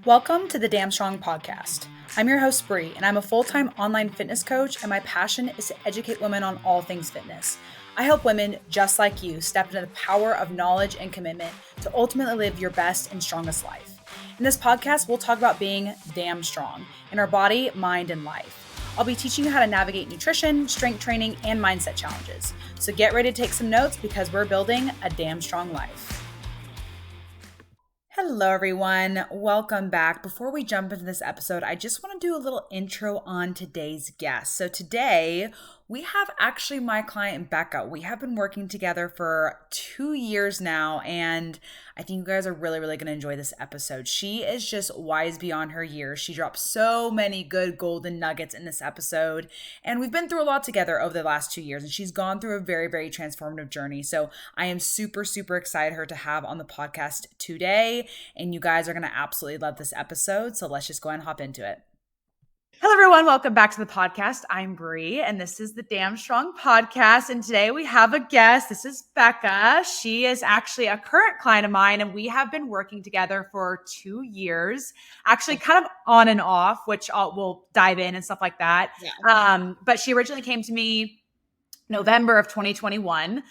Welcome to the Damn Strong podcast. I'm your host, Bree, and I'm a full-time online fitness coach, and my passion is to educate women on all things fitness. I help women just like you step into the power of knowledge and commitment to ultimately live your best and strongest life. In this podcast, we'll talk about being damn strong in our body, mind, and life. I'll be teaching you how to navigate nutrition, strength training, and mindset challenges. So get ready to take some notes because we're building a damn strong life. Hello, everyone. Welcome back. Before we jump into this episode, I just want to do a little intro on today's guest. So today we have actually my client, Becca. We have been working together for 2 years now, and I think you guys are really going to enjoy this episode. She is just wise beyond her years. She dropped so many good golden nuggets in this episode, and we've been through a lot together over the last 2 years, and she's gone through a very transformative journey. So I am super excited her to have on the podcast today, and you guys are going to absolutely love this episode. So let's just go ahead and hop into it. Hello, everyone. Welcome back to the podcast. I'm Bree, and this is the Damn Strong podcast. And today we have a guest. This is Becca. She is actually a current client of mine, and we have been working together for 2 years, actually kind of on and off, which we'll dive in and stuff like that. Yeah. But she originally came to me November of 2021,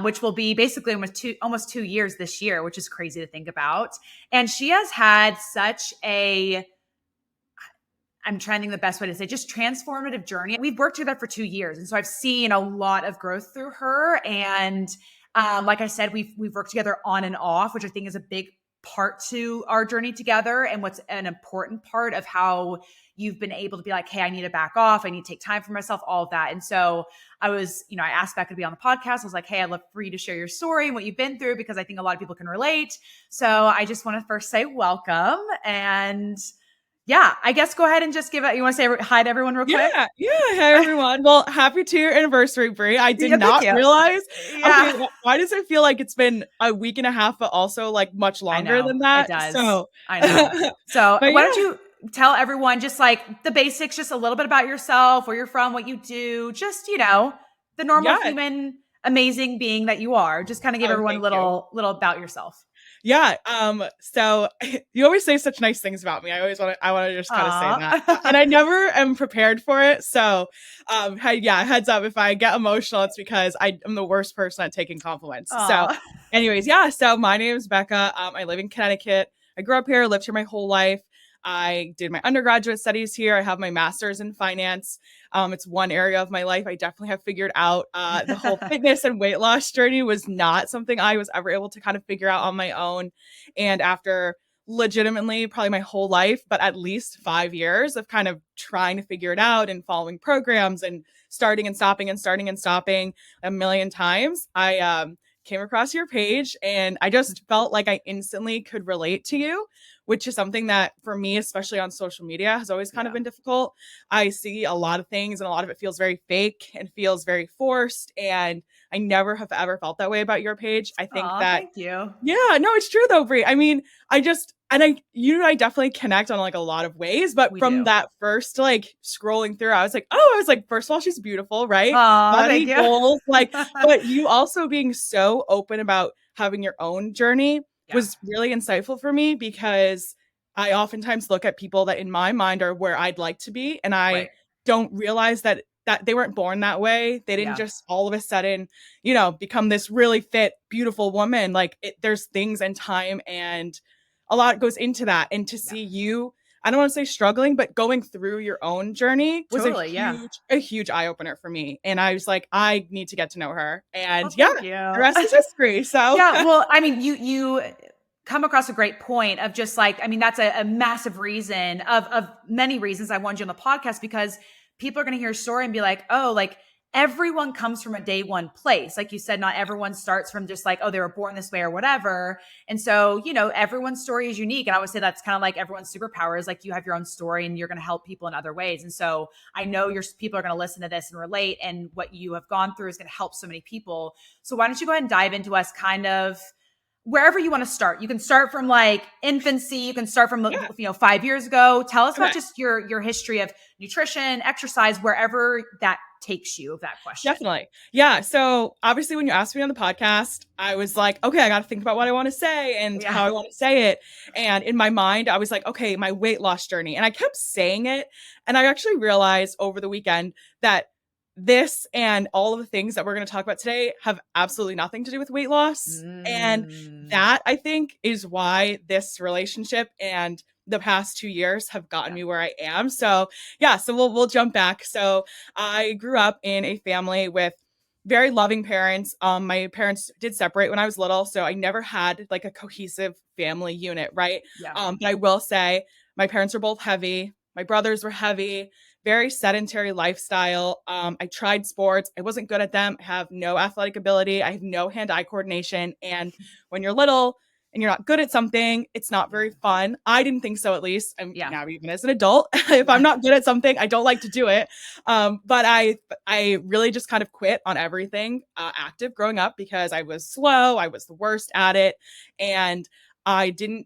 which will be basically almost 2 years this year, which is crazy to think about. And she has had such I'm trying to think the best way to say, just transformative journey. We've worked together for 2 years. And so I've seen a lot of growth through her. And like I said, we've worked together on and off, which I think is a big part to our journey together. And what's an important part of how you've been able to be like, hey, I need to back off. I need to take time for myself, all of that. And so I asked Becca to be on the podcast. I was like, hey, I'd love for you to share your story and what you've been through, because I think a lot of people can relate. So I just want to first say welcome. And yeah, I guess go ahead and just you want to say hi to everyone real quick? Yeah. Hi, everyone. Well, happy 2-year anniversary, Bree. I did not realize. Yeah. Okay, why does it feel like it's been a week and a half, but also like much longer than that? It does. So I know. So why don't you tell everyone just like the basics, just a little bit about yourself, where you're from, what you do, just, the normal human, amazing being that you are. Just kind of give everyone a little about yourself. Yeah. So you always say such nice things about me. I want to just kind of say that, and I never am prepared for it. So, heads up, if I get emotional, it's because I'm the worst person at taking compliments. So anyways, so my name is Becca. I live in Connecticut. I grew up here, lived here my whole life. I did my undergraduate studies here. I have my master's in finance. It's one area of my life I definitely have figured out. The whole fitness and weight loss journey was not something I was ever able to kind of figure out on my own. And after legitimately probably my whole life, but at least 5 years of kind of trying to figure it out and following programs and starting and stopping a million times, I came across your page and I just felt like I instantly could relate to you, which is something that for me, especially on social media, has always kind of been difficult. I see a lot of things and a lot of it feels very fake and feels very forced. And I never have ever felt that way about your page. I think thank you. Yeah, no, it's true though, Brie. I mean, I definitely connect on like a lot of ways, but that first like scrolling through, I was like, first of all, she's beautiful, right? Body goals, but you also being so open about having your own journey was really insightful for me, because I oftentimes look at people that in my mind are where I'd like to be, and I don't realize that they weren't born that way. They didn't just all of a sudden, become this really fit, beautiful woman. Like there's things and time and a lot goes into that. And to see you, I don't want to say struggling, but going through your own journey was a huge eye opener for me. And I was like, I need to get to know her. And the rest is history. So well, I mean, you come across a great point of just like, I mean, that's a massive reason of many reasons I wanted you on the podcast, because people are going to hear your story and be like, oh, like everyone comes from a day one place. Like you said, not everyone starts from just like, oh, they were born this way or whatever. And so, everyone's story is unique. And I would say that's kind of like everyone's superpower is like you have your own story and you're going to help people in other ways. And so I know people are going to listen to this and relate, and what you have gone through is going to help so many people. So why don't you go ahead and dive into us kind of wherever you want to start. You can start from like infancy. You can start from, 5 years ago. Tell us about just your history of nutrition, exercise, wherever that takes you of that question. Definitely. Yeah. So obviously when you asked me on the podcast, I was like, okay, I got to think about what I want to say and how I want to say it. And in my mind, I was like, okay, my weight loss journey. And I kept saying it. And I actually realized over the weekend that this and all of the things that we're going to talk about today have absolutely nothing to do with weight loss. And that, I think, is why this relationship and the past 2 years have gotten me where I am. So yeah, so we'll jump back. So I grew up in a family with very loving parents. My parents did separate when I was little, so I never had like a cohesive family unit, right? Yeah. But I will say my parents were both heavy. My brothers were heavy, very sedentary lifestyle. I tried sports. I wasn't good at them. I have no athletic ability. I have no hand-eye coordination. And when you're little, and you're not good at something, it's not very fun. I didn't think so, at least. I'm now even as an adult. If I'm not good at something, I don't like to do it. But I really just kind of quit on everything active growing up because I was slow. I was the worst at it. And I didn't,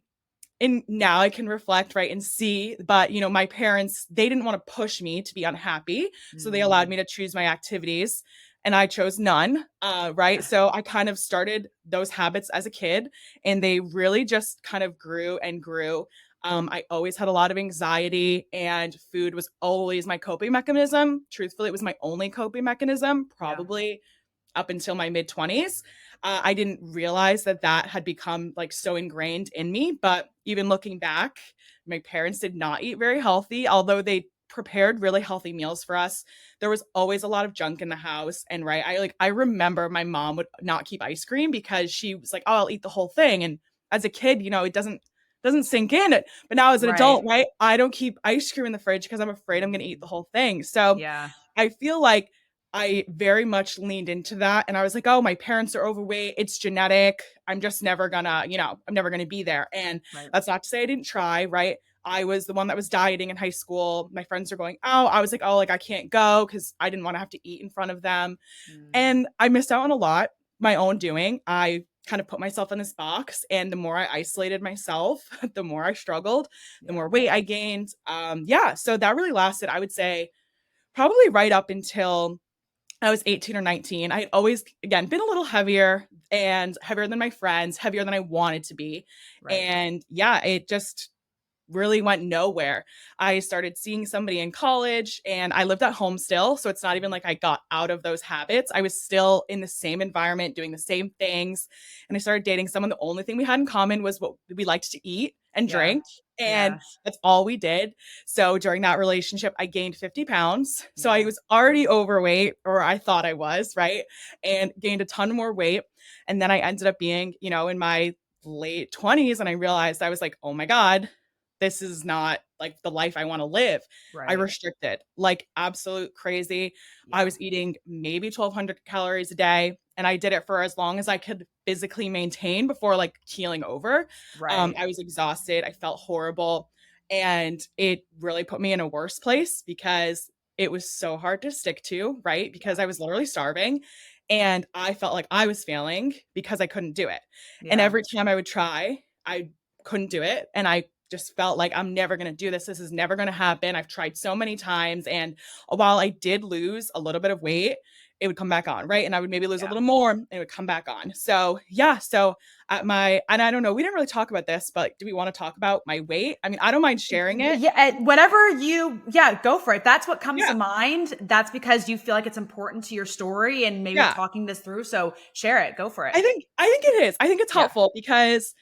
and now I can reflect, right, and see, but my parents, they didn't want to push me to be unhappy. So they allowed me to choose my activities and I chose none. Right. So I kind of started those habits as a kid and they really just kind of grew and grew. I always had a lot of anxiety and food was always my coping mechanism. Truthfully, it was my only coping mechanism, probably up until my mid 20s. I didn't realize that that had become like so ingrained in me. But even looking back, my parents did not eat very healthy, although they prepared really healthy meals for us. There was always a lot of junk in the house. And right, I remember my mom would not keep ice cream because she was like, oh, I'll eat the whole thing. And as a kid, it doesn't sink in. But now as an adult, right, I don't keep ice cream in the fridge because I'm afraid I'm going to eat the whole thing. So I feel like I very much leaned into that and I was like, oh, my parents are overweight. It's genetic. I'm just never gonna, I'm never gonna be there. And that's not to say I didn't try, right? I was the one that was dieting in high school. My friends are going out. I was like, oh, like I can't go because I didn't want to have to eat in front of them. And I missed out on a lot, my own doing. I kind of put myself in this box. And the more I isolated myself, the more I struggled, the more weight I gained. So that really lasted, I would say, probably right up until I was 18 or 19. I had always, again, been a little heavier and heavier than my friends, heavier than I wanted to be. And it just really went nowhere. I started seeing somebody in college and I lived at home still. So it's not even like I got out of those habits. I was still in the same environment, doing the same things. And I started dating someone. The only thing we had in common was what we liked to eat and drink. And that's all we did. So during that relationship, I gained 50 pounds. So I was already overweight, or I thought I was, right? And gained a ton more weight. And then I ended up being, in my late 20s. And I realized I was like, oh my God, this is not like the life I want to live. I restricted like absolute crazy. I was eating maybe 1,200 calories a day. And I did it for as long as I could physically maintain before like keeling over. I was exhausted. I felt horrible. And it really put me in a worse place because it was so hard to stick to, right? Because I was literally starving and I felt like I was failing because I couldn't do it. And every time I would try, I couldn't do it. And I just felt like I'm never going to do this. This is never going to happen. I've tried so many times. And while I did lose a little bit of weight, it would come back on, right? And I would maybe lose a little more and it would come back on. So so and I don't know, we didn't really talk about this, but do we want to talk about my weight? I mean, I don't mind sharing it. Yeah, whatever go for it. That's what comes to mind. That's because you feel like it's important to your story and maybe talking this through. So share it, go for it. I think it is. I think it's helpful because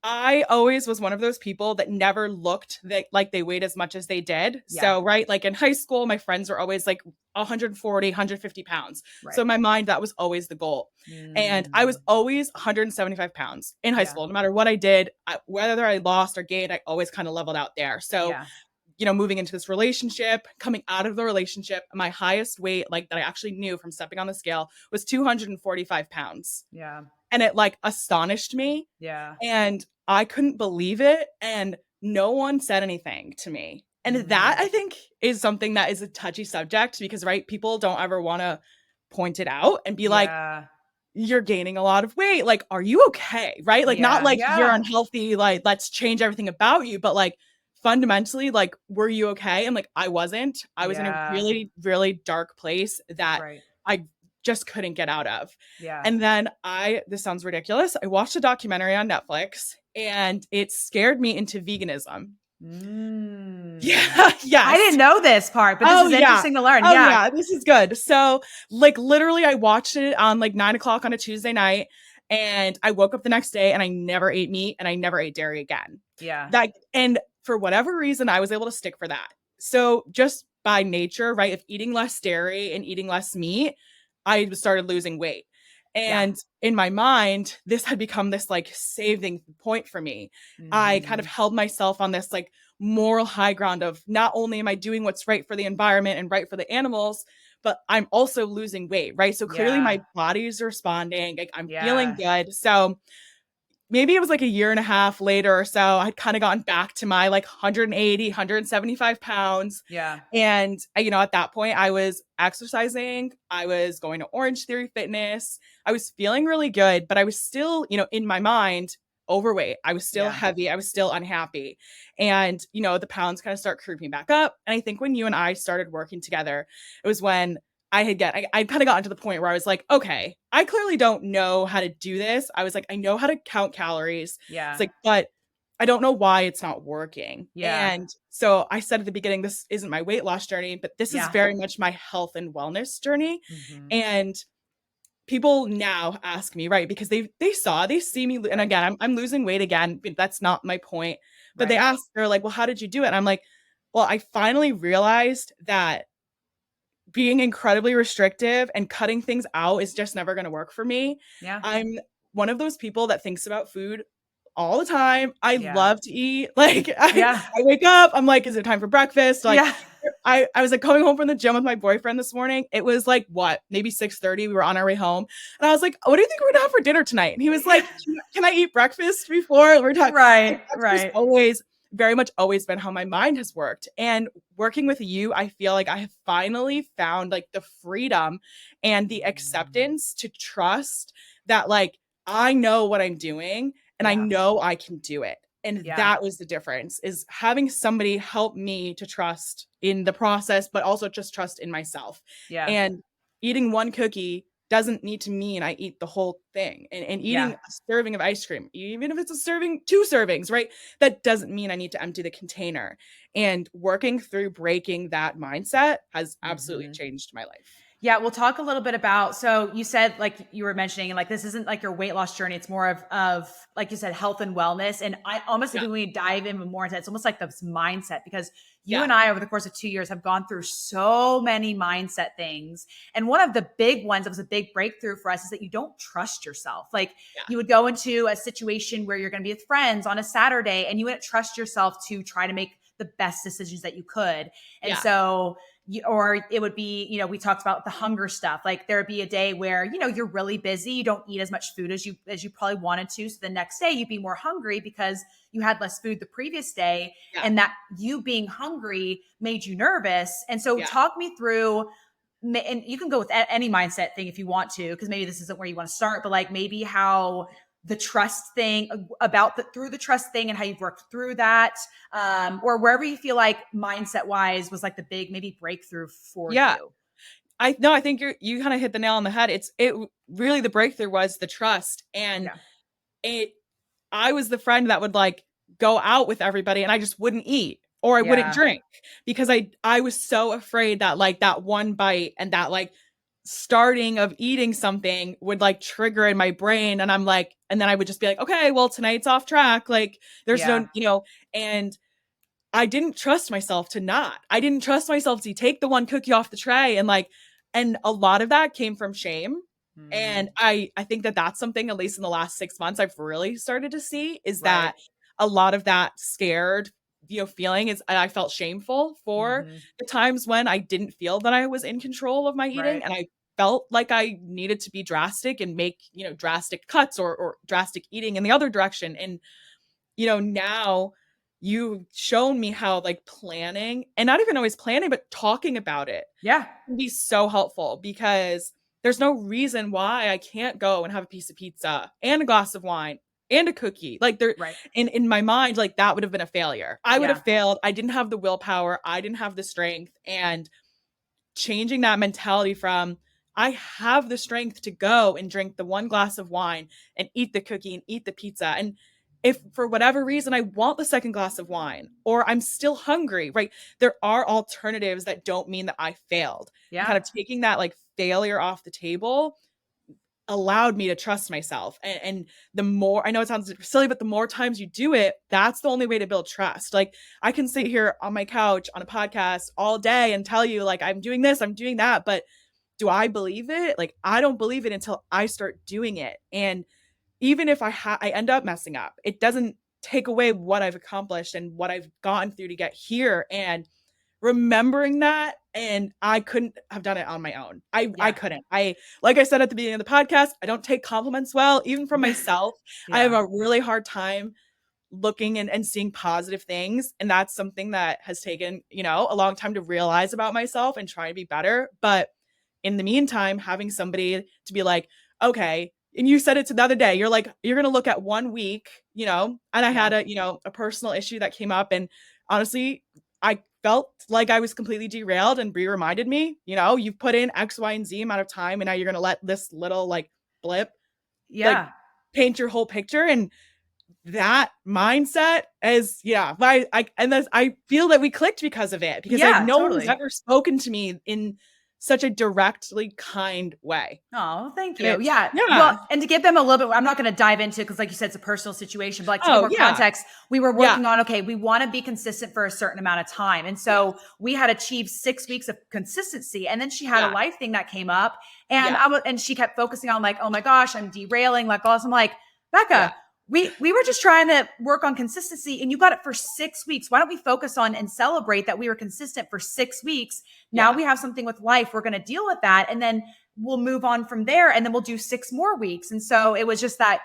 I always was one of those people that never looked like they weighed as much as they did. So, right, like in high school, my friends were always like 140, 150 pounds. So in my mind, that was always the goal. And I was always 175 pounds in high school. No matter what I did, whether I lost or gained, I always kind of leveled out there. So, moving into this relationship, coming out of the relationship, my highest weight, like that I actually knew from stepping on the scale, was 245 pounds. And it like astonished me. And I couldn't believe it. And no one said anything to me. And that I think is something that is a touchy subject because, right, people don't ever want to point it out and be like, you're gaining a lot of weight. Like, are you okay? Right? Like, not like you're unhealthy. Like, let's change everything about you, but like, fundamentally, like, were you okay? And like, I wasn't. I was in a Yeah. really, really dark place that Right. I just couldn't get out of. Yeah. And then this sounds ridiculous. I watched a documentary on Netflix and it scared me into veganism. Mm. Yeah, I yes. didn't know this part, but this Oh is yeah. interesting to learn. Oh Yeah. yeah, this is good. So like literally I watched it on like 9 o'clock on a Tuesday night and I woke up the next day and I never ate meat and I never ate dairy again. Yeah. And for whatever reason, I was able to stick for that. So just by nature, right, of eating less dairy and eating less meat, I started losing weight. Yeah. And in my mind, this had become this like saving point for me. I kind of Mhm. held myself on this like moral high ground of not only am I doing what's right for the environment and right for the animals, but I'm also losing weight, right? So clearly Yeah. my body's responding, like I'm feeling Yeah. good. So maybe it was like a year and a half later or so, I'd kind of gotten back to my like 180, 175 pounds. Yeah. And, at that point, I was exercising. I was going to Orange Theory Fitness. I was feeling really good, but I was still, in my mind, overweight. I was still Yeah. heavy. I was still unhappy. And, the pounds kind of start creeping back up. And I think when you and I started working together, it was when I kind of gotten to the point where I was like, okay, I clearly don't know how to do this. I was like, I know how to count calories. It's Yeah. like, but I don't know why it's not working. Yeah. And so I said at the beginning, this isn't my weight loss journey, but this is Yeah. very much my health and wellness journey. Mhm. And people now ask me, right, because they see me, and Right. again, I'm losing weight again, but that's not my point. But Right. they're like, well, how did you do it? And I'm like, well, I finally realized that being incredibly restrictive and cutting things out is just never going to work for me. Yeah. I'm one of those people that thinks about food all the time. I Yeah. love to eat. Like I, Yeah. I wake up, I'm like, is it time for breakfast? Like Yeah. I was like coming home from the gym with my boyfriend this morning. It was like what, maybe 6:30. We were on our way home. And I was like, what do you think we're gonna have for dinner tonight? And he was like, can I eat breakfast before we're talking? Like, Right. that's just Right. always very much always been how my mind has worked. And working with you, I feel like I have finally found like the freedom and the acceptance to trust that like I know what I'm doing and I Yeah. know I can do it. And Yeah. that was the difference, is having somebody help me to trust in the process, but also just trust in myself. Yeah. And eating one cookie doesn't need to mean I eat the whole thing. And eating Yeah. a serving of ice cream, even if it's a serving, 2 servings, right? That doesn't mean I need to empty the container. And working through breaking that mindset has absolutely Mhm. changed my life. Yeah, we'll talk a little bit about, so you said, like you were mentioning, like this isn't like your weight loss journey, it's more of like you said, health and wellness. And I almost Yeah. think we dive in more into it, it's almost like this mindset, because you Yeah. and I over the course of 2 years have gone through so many mindset things. And one of the big ones that was a big breakthrough for us is that you don't trust yourself. Like Yeah. you would go into a situation where you're going to be with friends on a Saturday and you wouldn't trust yourself to try to make the best decisions that you could. And Yeah. so or it would be, we talked about the hunger stuff. Like there would be a day where, you're really busy. You don't eat as much food as you probably wanted to. So the next day you'd be more hungry because you had less food the previous day. Yeah. And that you being hungry made you nervous. And so Yeah. talk me through, and you can go with any mindset thing if you want to, because maybe this isn't where you want to start, but like maybe how the trust thing through the trust thing and how you've worked through that, or wherever you feel like mindset wise was like the big maybe breakthrough for Yeah. you. I think you kind of hit the nail on the head. It really, the breakthrough was the trust. And I was the friend that would like go out with everybody and I just wouldn't eat or I wouldn't Yeah. drink because I was so afraid that like that one bite and that like starting of eating something would like trigger in my brain. And I'm like, and then I would just be like, okay, well, tonight's off track. Like there's Yeah. no, and I didn't trust myself to not. I didn't trust myself to take the one cookie off the tray and a lot of that came from shame. And I think that that's something, at least in the last 6 months, I've really started to see is Right. that a lot of that scared, feeling is I felt shameful for the times when I didn't feel that I was in control of my eating. Right. And I felt like I needed to be drastic and make, drastic cuts or drastic eating in the other direction. And now you've shown me how like planning and not even always planning, but talking about it Yeah. can be so helpful because there's no reason why I can't go and have a piece of pizza and a glass of wine and a cookie. Like there, Right. in my mind, like that would have been a failure. I would Yeah. have failed. I didn't have the willpower. I didn't have the strength. And changing that mentality from I have the strength to go and drink the one glass of wine and eat the cookie and eat the pizza. And if for whatever reason I want the second glass of wine or I'm still hungry, right? There are alternatives that don't mean that I failed. And Yeah. kind of taking that like failure off the table allowed me to trust myself. And the more, I know it sounds silly, but the more times you do it, that's the only way to build trust. Like I can sit here on my couch on a podcast all day and tell you like I'm doing this, I'm doing that, but do I believe it? Like I don't believe it until I start doing it. And even if I end up messing up, it doesn't take away what I've accomplished and what I've gone through to get here. And remembering that, and I couldn't have done it on my own. I Yeah. couldn't. I like I said at the beginning of the podcast, I don't take compliments well, even from myself. I have Yeah. a really hard time looking and seeing positive things. And that's something that has taken, a long time to realize about myself and try to be better. But in the meantime, having somebody to be like, okay, and you said it to the other day, you're like, you're going to look at 1 week, and I Yeah. had a personal issue that came up. And honestly, I felt like I was completely derailed, and Brie reminded me, you've put in X, Y, and Z amount of time, and now you're going to let this little like blip, like Yeah. paint your whole picture. And that mindset is I feel that we clicked because of it, because Yeah, no one's totally. ever spoken to me in such a directly kind way. Oh, thank And you. it's Yeah. yeah. Well, and to give them a little bit, I'm not going to dive into because, like you said, it's a personal situation, but like to give Oh more yeah. context, we were Yeah. working on, okay, we want to be consistent for a certain amount of time. And Yeah. so we had achieved 6 weeks of consistency. And then she had a Yeah. life thing that came up. And Yeah. and she kept focusing on like, oh my gosh, I'm derailing. Like, all this. I'm like, Yeah. Becca, we were just trying to work on consistency and you got it for 6 weeks. Why don't we focus on and celebrate that we were consistent for 6 weeks? Now Yeah. we have something with life. We're going to deal with that. And then we'll move on from there and then we'll do 6 more weeks. And so it was just that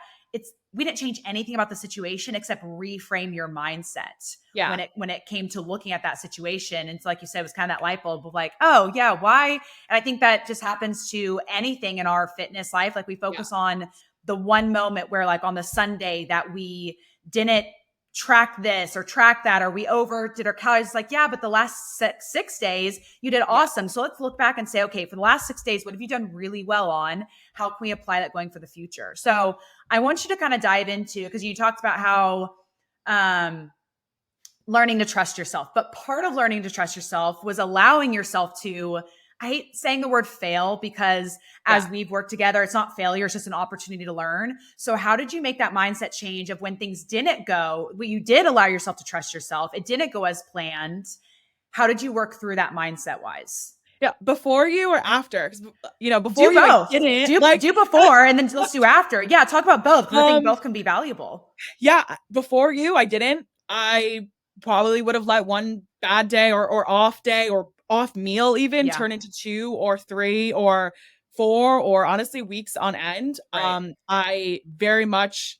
we didn't change anything about the situation except reframe your mindset Yeah. when it came to looking at that situation. And so, like you said, it was kind of that light bulb of like, oh yeah, why? And I think that just happens to anything in our fitness life. Like we Yeah. focus on the one moment where like on the Sunday that we didn't track this or track that, or we over did our calories. Like, yeah, but the last 6 days you did awesome. So let's look back and say, okay, for the last 6 days, what have you done really well on? How can we apply that going for the future? So I want you to kind of dive into, because you talked about how learning to trust yourself, but part of learning to trust yourself was allowing yourself to, I hate saying the word fail because as we've worked together, it's not failure, it's just an opportunity to learn. So how did you make that mindset change of when things didn't go, well, you did allow yourself to trust yourself, it didn't go as planned. How did you work through that mindset wise? Yeah. Before you or after? 'Cause, before Do you, both. I didn't Do before and then let's do after. Yeah, talk about both because I think both can be valuable. Yeah, before you, I didn't. I probably would have let one bad day or off day or off meal even Yeah. turn into 2 or 3 or 4 or honestly weeks on end. Right. I very much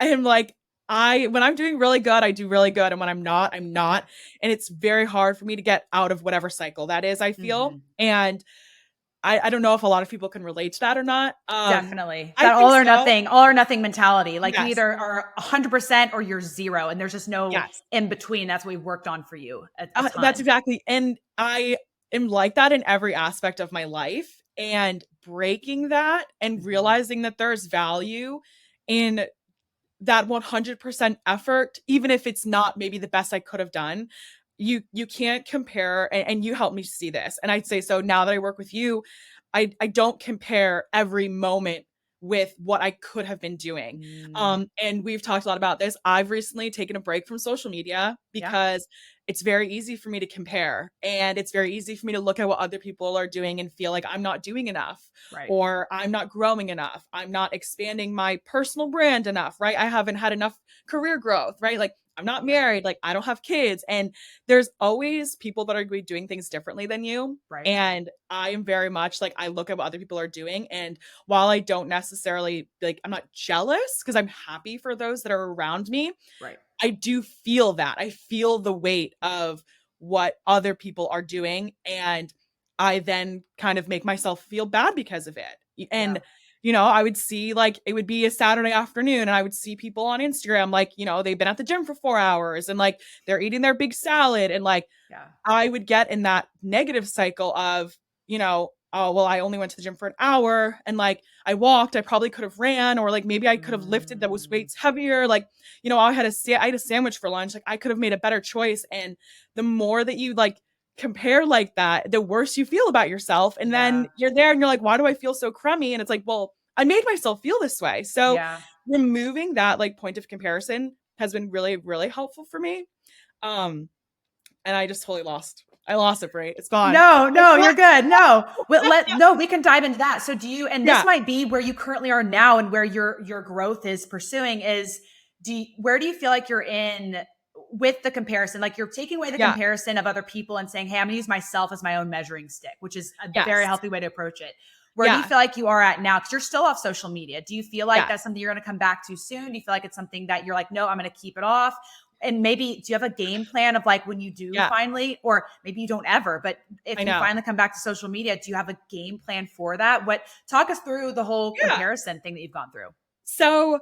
am like when I'm doing really good, I do really good, and when I'm not, I'm not. And it's very hard for me to get out of whatever cycle that is, I feel. And I don't know if a lot of people can relate to that or not. Definitely. I That think so. all or nothing mentality. Like you Yes. either are 100% or you're zero. And there's just no Yes. in between. That's what we worked on for you a That's ton. exactly. And I am like that in every aspect of my life. And breaking that and realizing that there's value in that 100% effort, even if it's not maybe the best I could have done. You can't compare, and you helped me see this. And I'd say, so now that I work with you, I don't compare every moment with what I could have been doing. And we've talked a lot about this. I've recently taken a break from social media Yeah. because it's very easy for me to compare, and it's very easy for me to look at what other people are doing and feel like I'm not doing enough, Right. or I'm not growing enough. I'm not expanding my personal brand enough, right? I haven't had enough career growth, right? Like I'm not married, like I don't have kids. And there's always people that are doing things differently than you. Right. And I am very much like, I look at what other people are doing. And while I don't necessarily like, I'm not jealous because I'm happy for those that are around me. Right. I do feel that. I feel the weight of what other people are doing. And I then kind of make myself feel bad because of it. And I would see like it would be a Saturday afternoon and I would see people on Instagram like, they've been at the gym for 4 hours and like they're eating their big salad and like Yeah. I would get in that negative cycle of, oh, well, I only went to the gym for an hour and like I walked, I probably could have ran or like maybe I could have lifted those Mm. weights heavier. Like, I had a sandwich for lunch. Like I could have made a better choice. And the more that you like compare like that, the worse you feel about yourself. And then Yeah. you're there and you're like, why do I feel so crummy? And it's like, well, I made myself feel this way. So Yeah. removing that like point of comparison has been really, really helpful for me. And I just totally lost. I lost it, Brie. It's gone. No, you're good. No, we can dive into that. So do you, and this Yeah. might be where you currently are now and where your growth is pursuing is, where do you feel like you're in with the comparison? Like you're taking away the Yeah. comparison of other people and saying, hey, I'm gonna use myself as my own measuring stick, which is a Yes. very healthy way to approach it. Where do you feel like you are at now? Because you're still off social media. Do you feel like that's something you're going to come back to soon? Do you feel like it's something that you're like, no, I'm going to keep it off? And maybe, do you have a game plan of like when you do finally, or maybe you don't ever, but if you finally come back to social media, do you have a game plan for that? Talk us through the whole comparison thing that you've gone through. So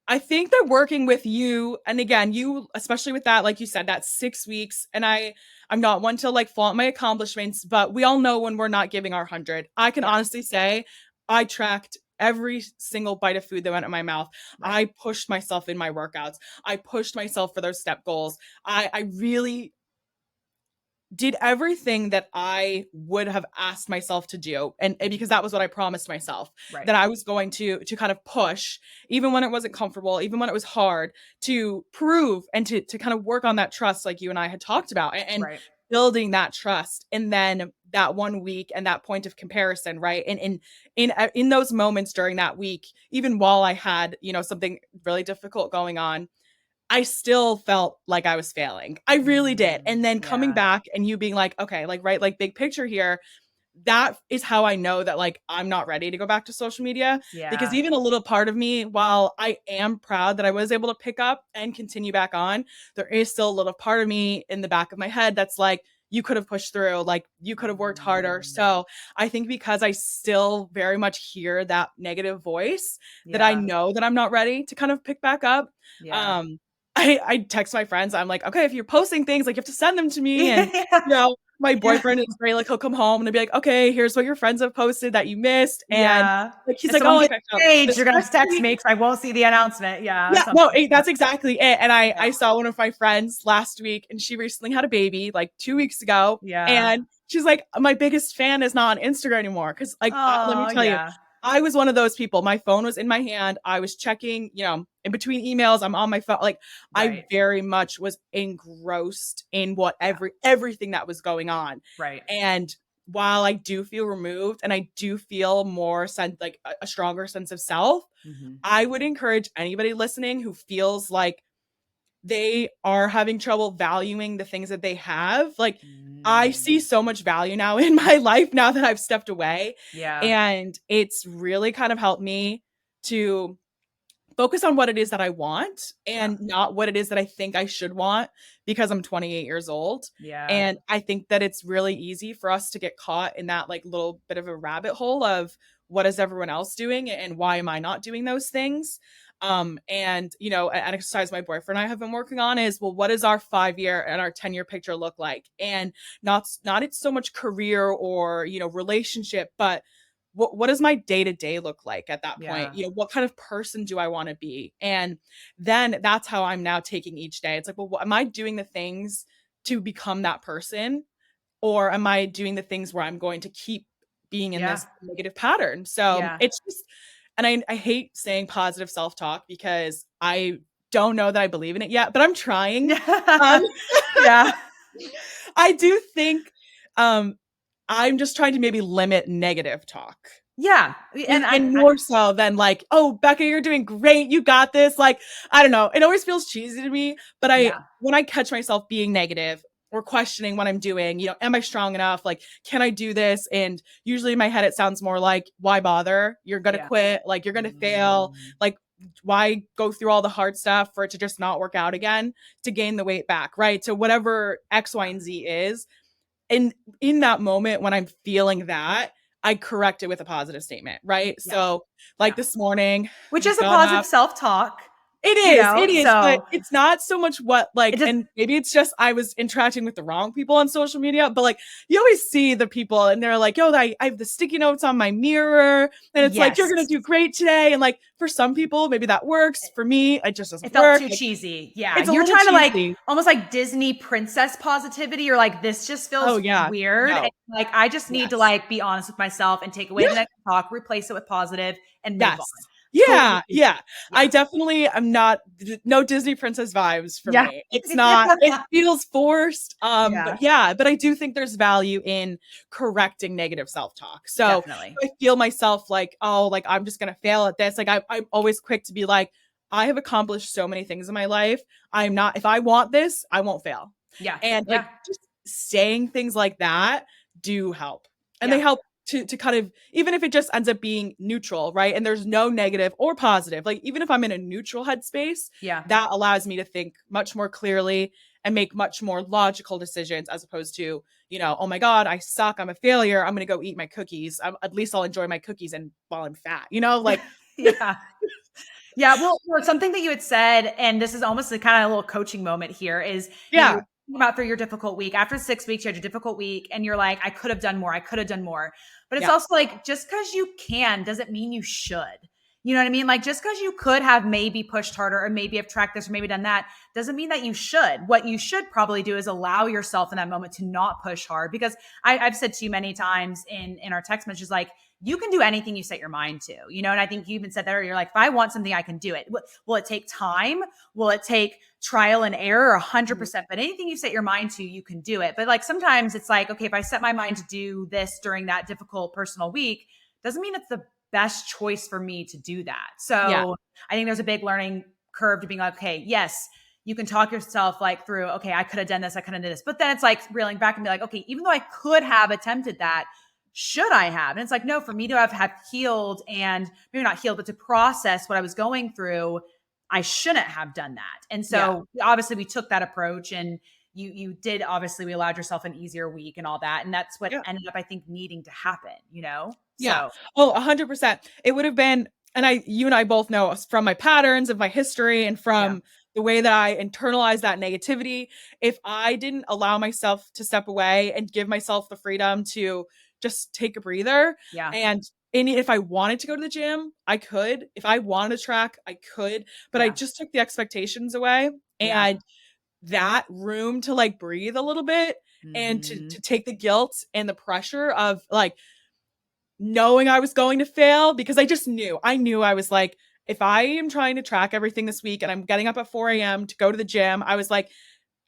I think that working with you, and again, you, especially with that, like you said, that 6 weeks, and I'm not one to like flaunt my accomplishments, but we all know when we're not giving our 100. I can honestly say I tracked every single bite of food that went in my mouth. I pushed myself in my workouts. I pushed myself for those step goals. I really did everything that I would have asked myself to do. And because that was what I promised myself, that I was going to kind of push, even when it wasn't comfortable, even when it was hard, to prove and to kind of work on that trust like you and I had talked about and building that trust. And then that 1 week and that point of comparison, right? And in those moments during that week, even while I had, something really difficult going on, I still felt like I was failing. I really did. And then coming back and you being like, okay, like, right, like big picture here, that is how I know that like I'm not ready to go back to social media. Because even a little part of me, while I am proud that I was able to pick up and continue back on, there is still a little part of me in the back of my head that's like, you could have pushed through, like you could have worked harder. So I think because I still very much hear that negative voice, that I know that I'm not ready to kind of pick back up. I text my friends. I'm like, okay, if you're posting things, like you have to send them to me. And my boyfriend is great. Like he'll come home and he'll be like, okay, here's what your friends have posted that you missed. And like he's like, oh, like you're gonna have to text me because I won't see the announcement. No, that's exactly it. And I saw one of my friends last week, and she recently had a baby like 2 weeks ago. And she's like, my biggest fan is not on Instagram anymore. Cause like, let me tell you, I was one of those people. My phone was in my hand. I was checking, in between emails, I'm on my phone. Like I very much was engrossed in everything that was going on. And while I do feel removed and I do feel more like a stronger sense of self, I would encourage anybody listening who feels like they are having trouble valuing the things that they have. Like I see so much value now in my life now that I've stepped away. And it's really kind of helped me to focus on what it is that I want and not what it is that I think I should want because I'm 28 years old. And I think that it's really easy for us to get caught in that like little bit of a rabbit hole of what is everyone else doing and why am I not doing those things? And an exercise my boyfriend and I have been working on is, well, what does our 5-year and our 10-year picture look like? And not it's so much career or, relationship, but what does my day-to-day look like at that point? What kind of person do I want to be? And then that's how I'm now taking each day. It's like, well, am I doing the things to become that person? Or am I doing the things where I'm going to keep being in this negative pattern? So it's just, and I hate saying positive self-talk because I don't know that I believe in it yet, but I'm trying. I do think, I'm just trying to maybe limit negative talk. And more so than like, oh, Becca, you're doing great. You got this. Like, I don't know. It always feels cheesy to me. But when I catch myself being negative or questioning what I'm doing, am I strong enough? Like, can I do this? And usually in my head, it sounds more like, why bother? You're going to quit. Like, you're going to fail. Like, why go through all the hard stuff for it to just not work out again to gain the weight back, right? So whatever X, Y, and Z is. And in that moment when I'm feeling that, I correct it with a positive statement, right? Yeah. So like Yeah. this morning, Which I is a got positive up. self-talk, you It know? is, but So it's not so much what it like, just and maybe it's just I was interacting with the wrong people on social media, but like you always see the people and they're like, yo, I have the sticky notes on my mirror and it's like, you're yes. gonna do great today. And like for some people, maybe that works. For me, it just It doesn't felt work. too Like cheesy. Yeah. it's a You're little trying to like cheesy. almost like Disney princess positivity. You're like, this just Oh feels yeah. weird. And No. like, I just need to Yes. like be honest with myself and take away Yeah. the negative talk, replace it with positive and move on. Yes. Totally Yeah, appreciate yeah. it. I Yeah. definitely am not no Disney princess vibes for Yeah. me. It's not, it feels forced. Yeah. But yeah, but I do think there's value in correcting negative self-talk. So Definitely. if I feel myself like, oh, like I'm just gonna fail at this. Like I'm always quick to be like, I have accomplished so many things in my life. I'm not, if I want this, I won't fail. Yeah. And like Yeah. just saying things like that do help. And they Yeah. help to kind of, even if it just ends up being neutral, right? And there's no negative or positive, like even if I'm in a neutral headspace, Yeah. that allows me to think much more clearly and make much more logical decisions as opposed to, you know, oh my God, I suck, I'm a failure, I'm gonna go eat my cookies. At least I'll enjoy my cookies and while I'm fat, you know, like Yeah. Yeah, well, something that you had said, and this is almost a kind of a little coaching moment here, is you were yeah, thinking about through your difficult week. After 6 weeks, you had your difficult week, and you're like, I could have done more. I could have done more. But it's yeah, also like, just because you can doesn't mean you should. You know what I mean? Like, just because you could have maybe pushed harder or maybe have tracked this or maybe done that doesn't mean that you should. What you should probably do is allow yourself in that moment to not push hard. Because I've said to you many times in our text messages, like, you can do anything you set your mind to, you know? And I think you even said that, or you're like, if I want something, I can do it. Will it take time? Will it take trial and error? 100%. But anything you set your mind to, you can do it. But like sometimes it's like, okay, if I set my mind to do this during that difficult personal week, doesn't mean it's the best choice for me to do that. yeah, So I think there's a big learning curve to being like, okay, yes, you can talk yourself like through, okay, I could have done this, I could have done this. But then it's like reeling back and be like, okay, even though I could have attempted that, should I have? And it's like, no, for me to have healed and maybe not healed, but to process what I was going through, I shouldn't have done that. And yeah, so obviously we took that approach and you did, obviously we allowed yourself an easier week and all that. And that's what yeah. ended up, I think, needing to happen, you know? Yeah. So Oh, 100%. It would have been, and you and I both know from my patterns of my history and yeah, from the way that I internalize that negativity, if I didn't allow myself to step away and give myself the freedom to just take a breather, yeah, and if I wanted to go to the gym, I could. If I wanted to track, I could, but I yeah, just took the expectations away yeah. and that room to like breathe a little bit and Hmm. to take the guilt and the pressure of like knowing I was going to fail because I just knew. I knew I was like, if I am trying to track everything this week and I'm getting up at 4 a.m. to go to the gym, I was like,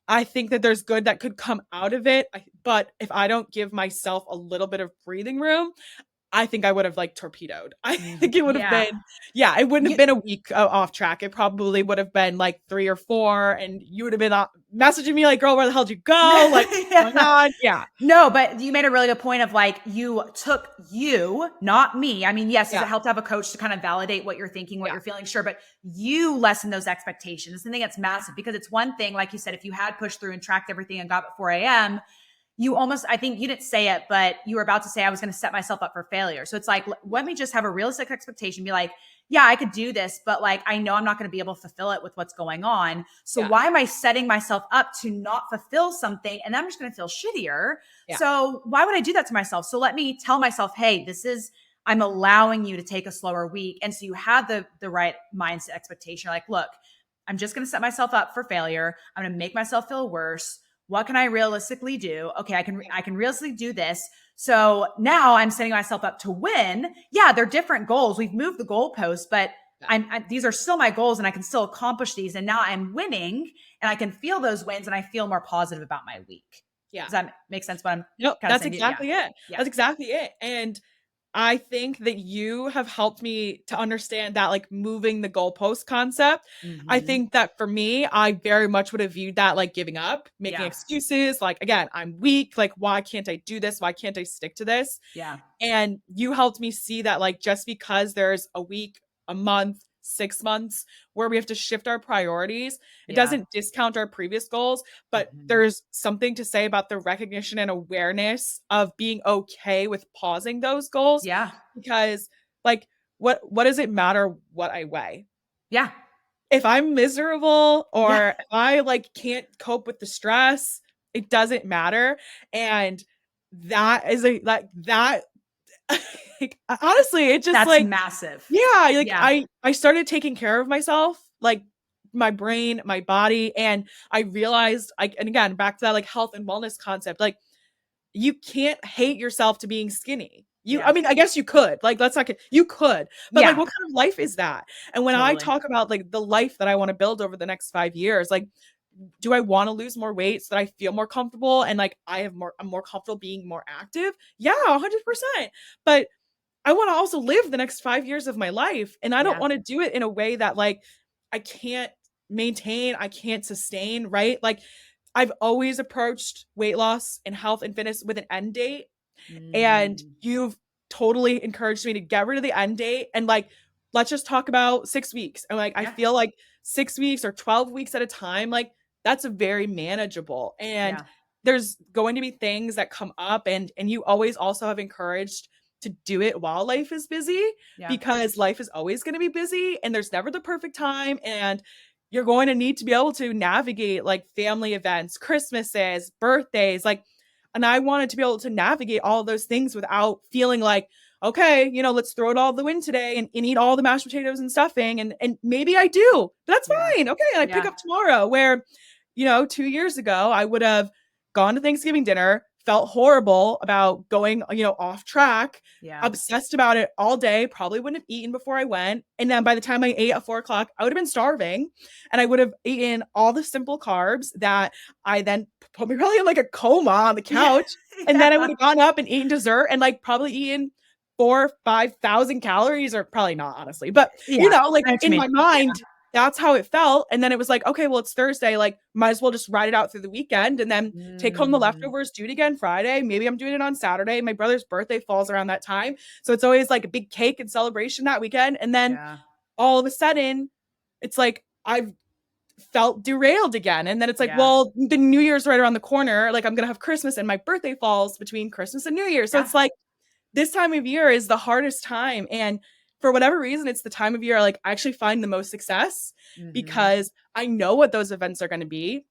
I think that there's good that could come out of it. But if I don't give myself a little bit of breathing room, I think I would have like torpedoed. I think it would have Yeah. been, yeah, it wouldn't have You, been a week off track. It probably would have been like 3 or 4, and you would have been messaging me like, girl, where the hell did you go? Like, what's going yeah. on? Yeah, No, but you made a really good point of like, you took you, not me. I mean, yes, does yeah, it help to have a coach to kind of validate what you're thinking, what yeah, you're feeling? Sure. But you lessen those expectations. I think that's massive because it's one thing, like you said, if you had pushed through and tracked everything and got up at 4 a.m., you almost, I think you didn't say it, but you were about to say, I was going to set myself up for failure. So it's like, let me just have a realistic expectation, be like, yeah, I could do this, but like, I know I'm not going to be able to fulfill it with what's going on. So yeah, why am I setting myself up to not fulfill something? And I'm just going to feel shittier. yeah, So why would I do that to myself? So let me tell myself, hey, this is, I'm allowing you to take a slower week. And so you have the right mindset expectation. You're like, look, I'm just going to set myself up for failure. I'm going to make myself feel worse. What can I realistically do? Okay, I can realistically do this. So now I'm setting myself up to win. Yeah, they're different goals. We've moved the goalposts, but yeah, these are still my goals and I can still accomplish these. And now I'm winning and I can feel those wins and I feel more positive about my week. yeah. Does that make sense? What I'm No, kind of that's saying? Yeah. exactly it. Yeah. That's exactly it. And I think that you have helped me to understand that like moving the goalpost concept. I Hmm. think that for me, I very much would have viewed that like giving up, making Yeah. excuses. Like, again, I'm weak. Like, why can't I do this? Why can't I stick to this? Yeah. And you helped me see that like just because there's a week, a month, 6 months where we have to shift our priorities. It Yeah. doesn't discount our previous goals, but Mhm. there's something to say about the recognition and awareness of being okay with pausing those goals, Yeah. because like what does it matter what I weigh? Yeah. If I'm miserable Yeah. or if I like can't cope with the stress, it doesn't matter. And that is a like that like, honestly, it just That's like massive. yeah, like Yeah. I started taking care of myself, like my brain, my body, and I realized like and again, back to that like health and wellness concept, like you can't hate yourself to being skinny. I Yeah. mean, I guess you could. Like, let's not you could. But like Yeah. what kind of life is that? And when I Totally. talk about like the life that I want to build over the next 5 years, like do I want to lose more weight so that I feel more comfortable and like I'm more comfortable being more active? Yeah, 100%. But I want to also live the next 5 years of my life, and I don't Yeah. want to do it in a way that like I can't maintain, I can't sustain, right? Like I've always approached weight loss and health and fitness with an end date, and Mm. you've totally encouraged me to get rid of the end date and like let's just talk about 6 weeks. And like I Yeah. feel like 6 weeks or 12 weeks at a time, like that's a very manageable. And Yeah. there's going to be things that come up, and you always also have encouraged to do it while life is busy, Yeah. because life is always going to be busy and there's never the perfect time, and you're going to need to be able to navigate like family events, Christmases, birthdays, like and I wanted to be able to navigate all of those things without feeling like, okay, let's throw it all the wind today and eat all the mashed potatoes and stuffing. And maybe I do, but that's Yeah. fine. Okay. And I pick Yeah. up tomorrow where, 2 years ago, I would have gone to Thanksgiving dinner, felt horrible about going, off track, Yeah. obsessed about it all day, probably wouldn't have eaten before I went. And then by the time I ate at 4 o'clock, I would have been starving, and I would have eaten all the simple carbs that I then put me probably in like a coma on the Yeah. couch. And then I would Yeah. have gone up and eaten dessert and like probably eaten 4,000 or 5,000 calories, or probably not, honestly. But Yeah. like I know what you in mean. my mind, that's how it felt. And then it was like, okay, well, it's Thursday. Like, might as well just ride it out through the weekend and then take home the Mm. leftovers, do it again Friday. Maybe I'm doing it on Saturday. My brother's birthday falls around that time. So it's always like a big cake and celebration that weekend. And then Yeah. all of a sudden, it's like I've felt derailed again. And then it's like, Yeah. well, the New Year's right around the corner. Like, I'm going to have Christmas, and my birthday falls between Christmas and New Year. So Yeah. it's like, this time of year is the hardest time. And for whatever reason, it's the time of year like I actually find the most success, Mhm. because I know what those events are going to be.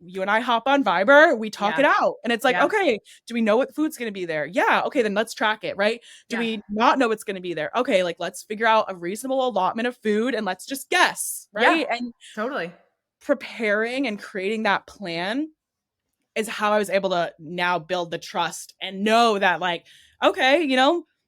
You and I hop on Viber, we talk Yeah. it out. And it's like, Yeah. okay, do we know what food's going to be there? Yeah. Okay, then let's track it, right? Do Yeah. we not know what's going to be there? Okay, like let's figure out a reasonable allotment of food and let's just guess, Yeah. right? And Totally. preparing and creating that plan is how I was able to now build the trust and know that, like, okay,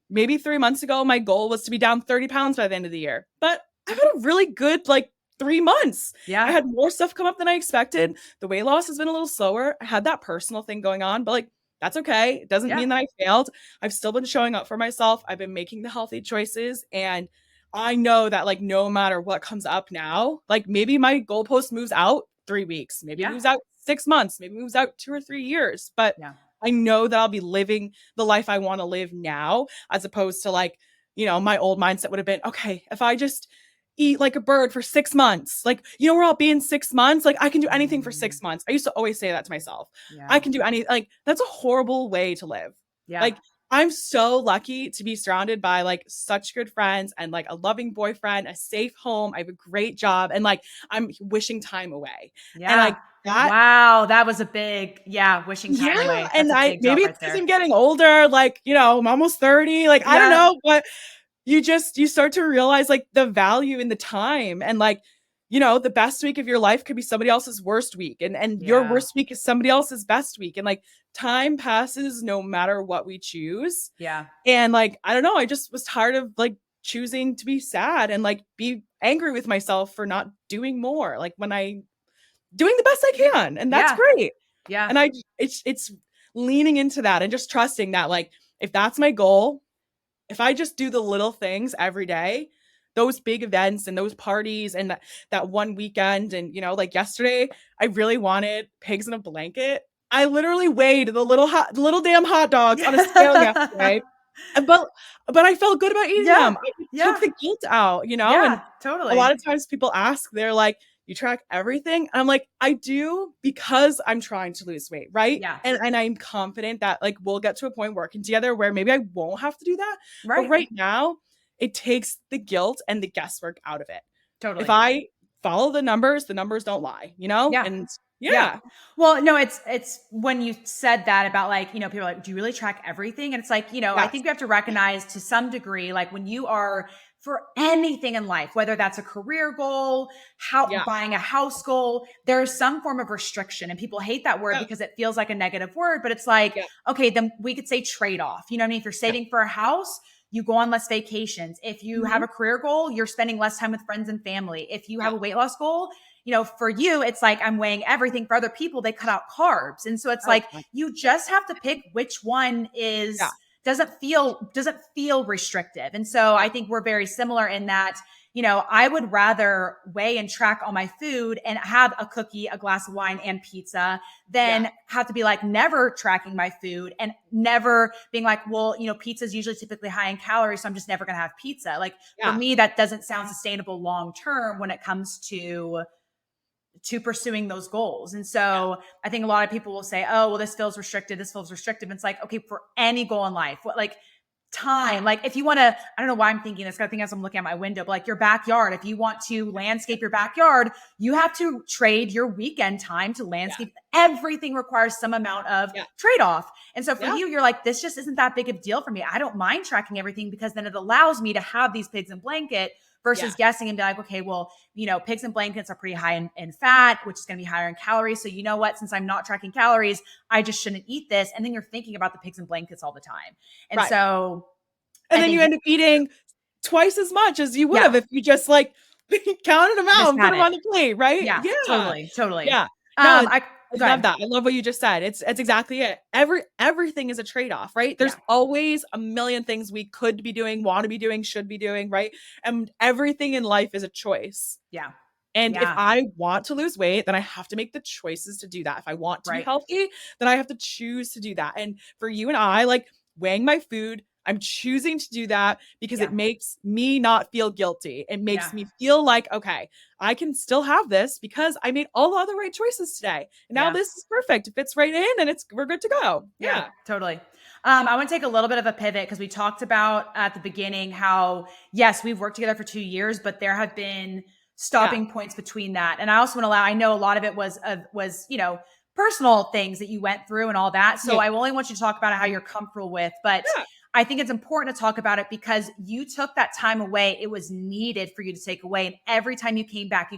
maybe 3 months ago, my goal was to be down 30 pounds by the end of the year. But I've had a really good, like, 3 months. I Yeah. had more stuff come up than I expected. The weight loss has been a little slower. I had that personal thing going on, but like, that's okay. It doesn't Yeah. mean that I failed. I've still been showing up for myself. I've been making the healthy choices. And I know that, like, no matter what comes up now, like, maybe my goalpost moves out 3 weeks, maybe it Yeah. moves out 6 months, maybe it moves out 2 or 3 years. But Yeah. I know that I'll be living the life I want to live now, as opposed to like, my old mindset would have been, okay, if I just eat like a bird for 6 months, like, where I'll be in 6 months, like I can do anything for Mm. 6 months. I used to always say that to myself. I Yeah. can do any, like, that's a horrible way to live. Yeah. Like, I'm so lucky to be surrounded by like such good friends and like a loving boyfriend, a safe home. I have a great job, and like I'm wishing time away. And Yeah. like that, Wow. That was a big, yeah, wishing time yeah. away. That's And a I big maybe drop it's right because I'm there. getting older, like, I'm almost 30. Like, I don't Yeah. know, but you start to realize like the value in the time, and like, the best week of your life could be somebody else's worst week, and your Yeah. worst week is somebody else's best week. And like time passes no matter what we choose. Yeah. And like, I don't know, I just was tired of like choosing to be sad and like be angry with myself for not doing more. Like when I doing the best I can, and that's Yeah. great. Yeah. And it's leaning into that and just trusting that, like, if that's my goal, if I just do the little things every day, those big events and those parties and that one weekend, and like yesterday, I really wanted pigs in a blanket. I literally weighed the little damn hot dogs on a scale yesterday. but I felt good about eating Yeah. them. It took Yeah. the guilt out, you know? And Yeah. a lot Totally. of times people ask, they're like, "You track everything?" And I'm like, "I do because I'm trying to lose weight, right?" Yeah. And I'm confident that like we'll get to a point working together where maybe I won't have to do that. But Right. right now, it takes the guilt and the guesswork out of it. If Totally. I follow the numbers don't lie, you know? Yeah. And Yeah. yeah. Well, no, it's when you said that about like, people are like, do you really track everything? And it's like, I Yes. think we have to recognize to some degree, like when you are for anything in life, whether that's a career goal, Yeah. buying a house goal, there's some form of restriction. And people hate that word Yeah. because it feels like a negative word, but it's like, Yeah. okay, then we could say trade-off. You know what I mean? If you're Yeah. saving for a house, you go on less vacations. If you have Mhm. a career goal, you're spending less time with friends and family. If you Yeah. have a weight loss goal, for you, it's like I'm weighing everything. For other people, they cut out carbs. And so it's Oh, like God. you just have to pick which one Yeah. doesn't feel restrictive. And so Yeah. I think we're very similar in that, I would rather weigh and track all my food and have a cookie, a glass of wine, and pizza Yeah. than have to be like never tracking my food and never being like, well, pizza is usually typically high in calories, so I'm just never going to have pizza. Like for Yeah. me, that doesn't sound sustainable long term when it comes to pursuing those goals. And Yeah. so I think a lot of people will say, oh, well, this feels restricted. This feels restrictive. And it's like, okay, for any goal in life, what like time, like if you want to, I don't know why I'm thinking this, I think as I'm looking at my window, but like your backyard, if you want to landscape your backyard, you have to trade your weekend time to Yeah. landscape. Everything requires some amount of Yeah. trade-off. And so for Yeah. you, you're like, this just isn't that big of a deal for me. I don't mind tracking everything because then it allows me to have these pigs in blanket Yeah. versus guessing and be like, okay, well, pigs and blankets are pretty high in fat, which is going to be higher in calories. So you know what? Since I'm not tracking calories, I just shouldn't eat this. And then you're thinking about the pigs and blankets all the time. And Right. so And I then you think, end up eating twice as much as you would yeah, have if you just like counted them out just and put had them it. on the plate, right? Yeah, Yeah. totally, totally. Yeah. No, I I Go love ahead. that. I love what you just said. It's exactly it. Everything is a trade-off, right? Yeah, There's always a million things we could be doing, want to be doing, should be doing, right? And everything in life is a choice. yeah, And if yeah, I want to lose weight, then I have to make the choices to do that. If I want to be right. healthy, then I have to choose to do that. And for you and I, like weighing my food, I'm choosing to do that because it Yeah, makes me not feel guilty. It yeah, makes me feel like, okay, I can still have this because I made all the other right choices today. And now yeah. this is perfect. It fits right in and we're good to go. Yeah, Yeah. totally. I want to take a little bit of a pivot because we talked about at the beginning how, yes, we've worked together for 2 years, but there have been Yeah. stopping points between that. And I also want to allow, I know a lot of it was, personal things that you went through and all that. So Yeah. I only want you to talk about how you're comfortable with, but Yeah. I think it's important to talk about it because you took that time away. It was needed for you to take away. And every time you came back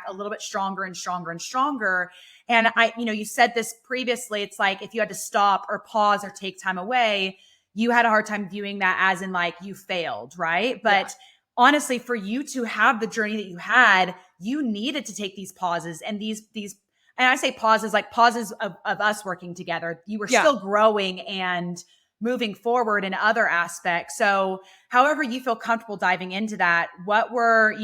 a little bit stronger and stronger and stronger. And you said this previously. It's like if you had to stop or pause or take time away, you had a hard time viewing that as in like you failed, right? Yeah. But honestly, for you to have the journey that you had, you needed to take these pauses and these. And I say pauses like pauses of us working together. You were Yeah. still growing and moving forward in other aspects. So, however you feel comfortable diving into that, what were,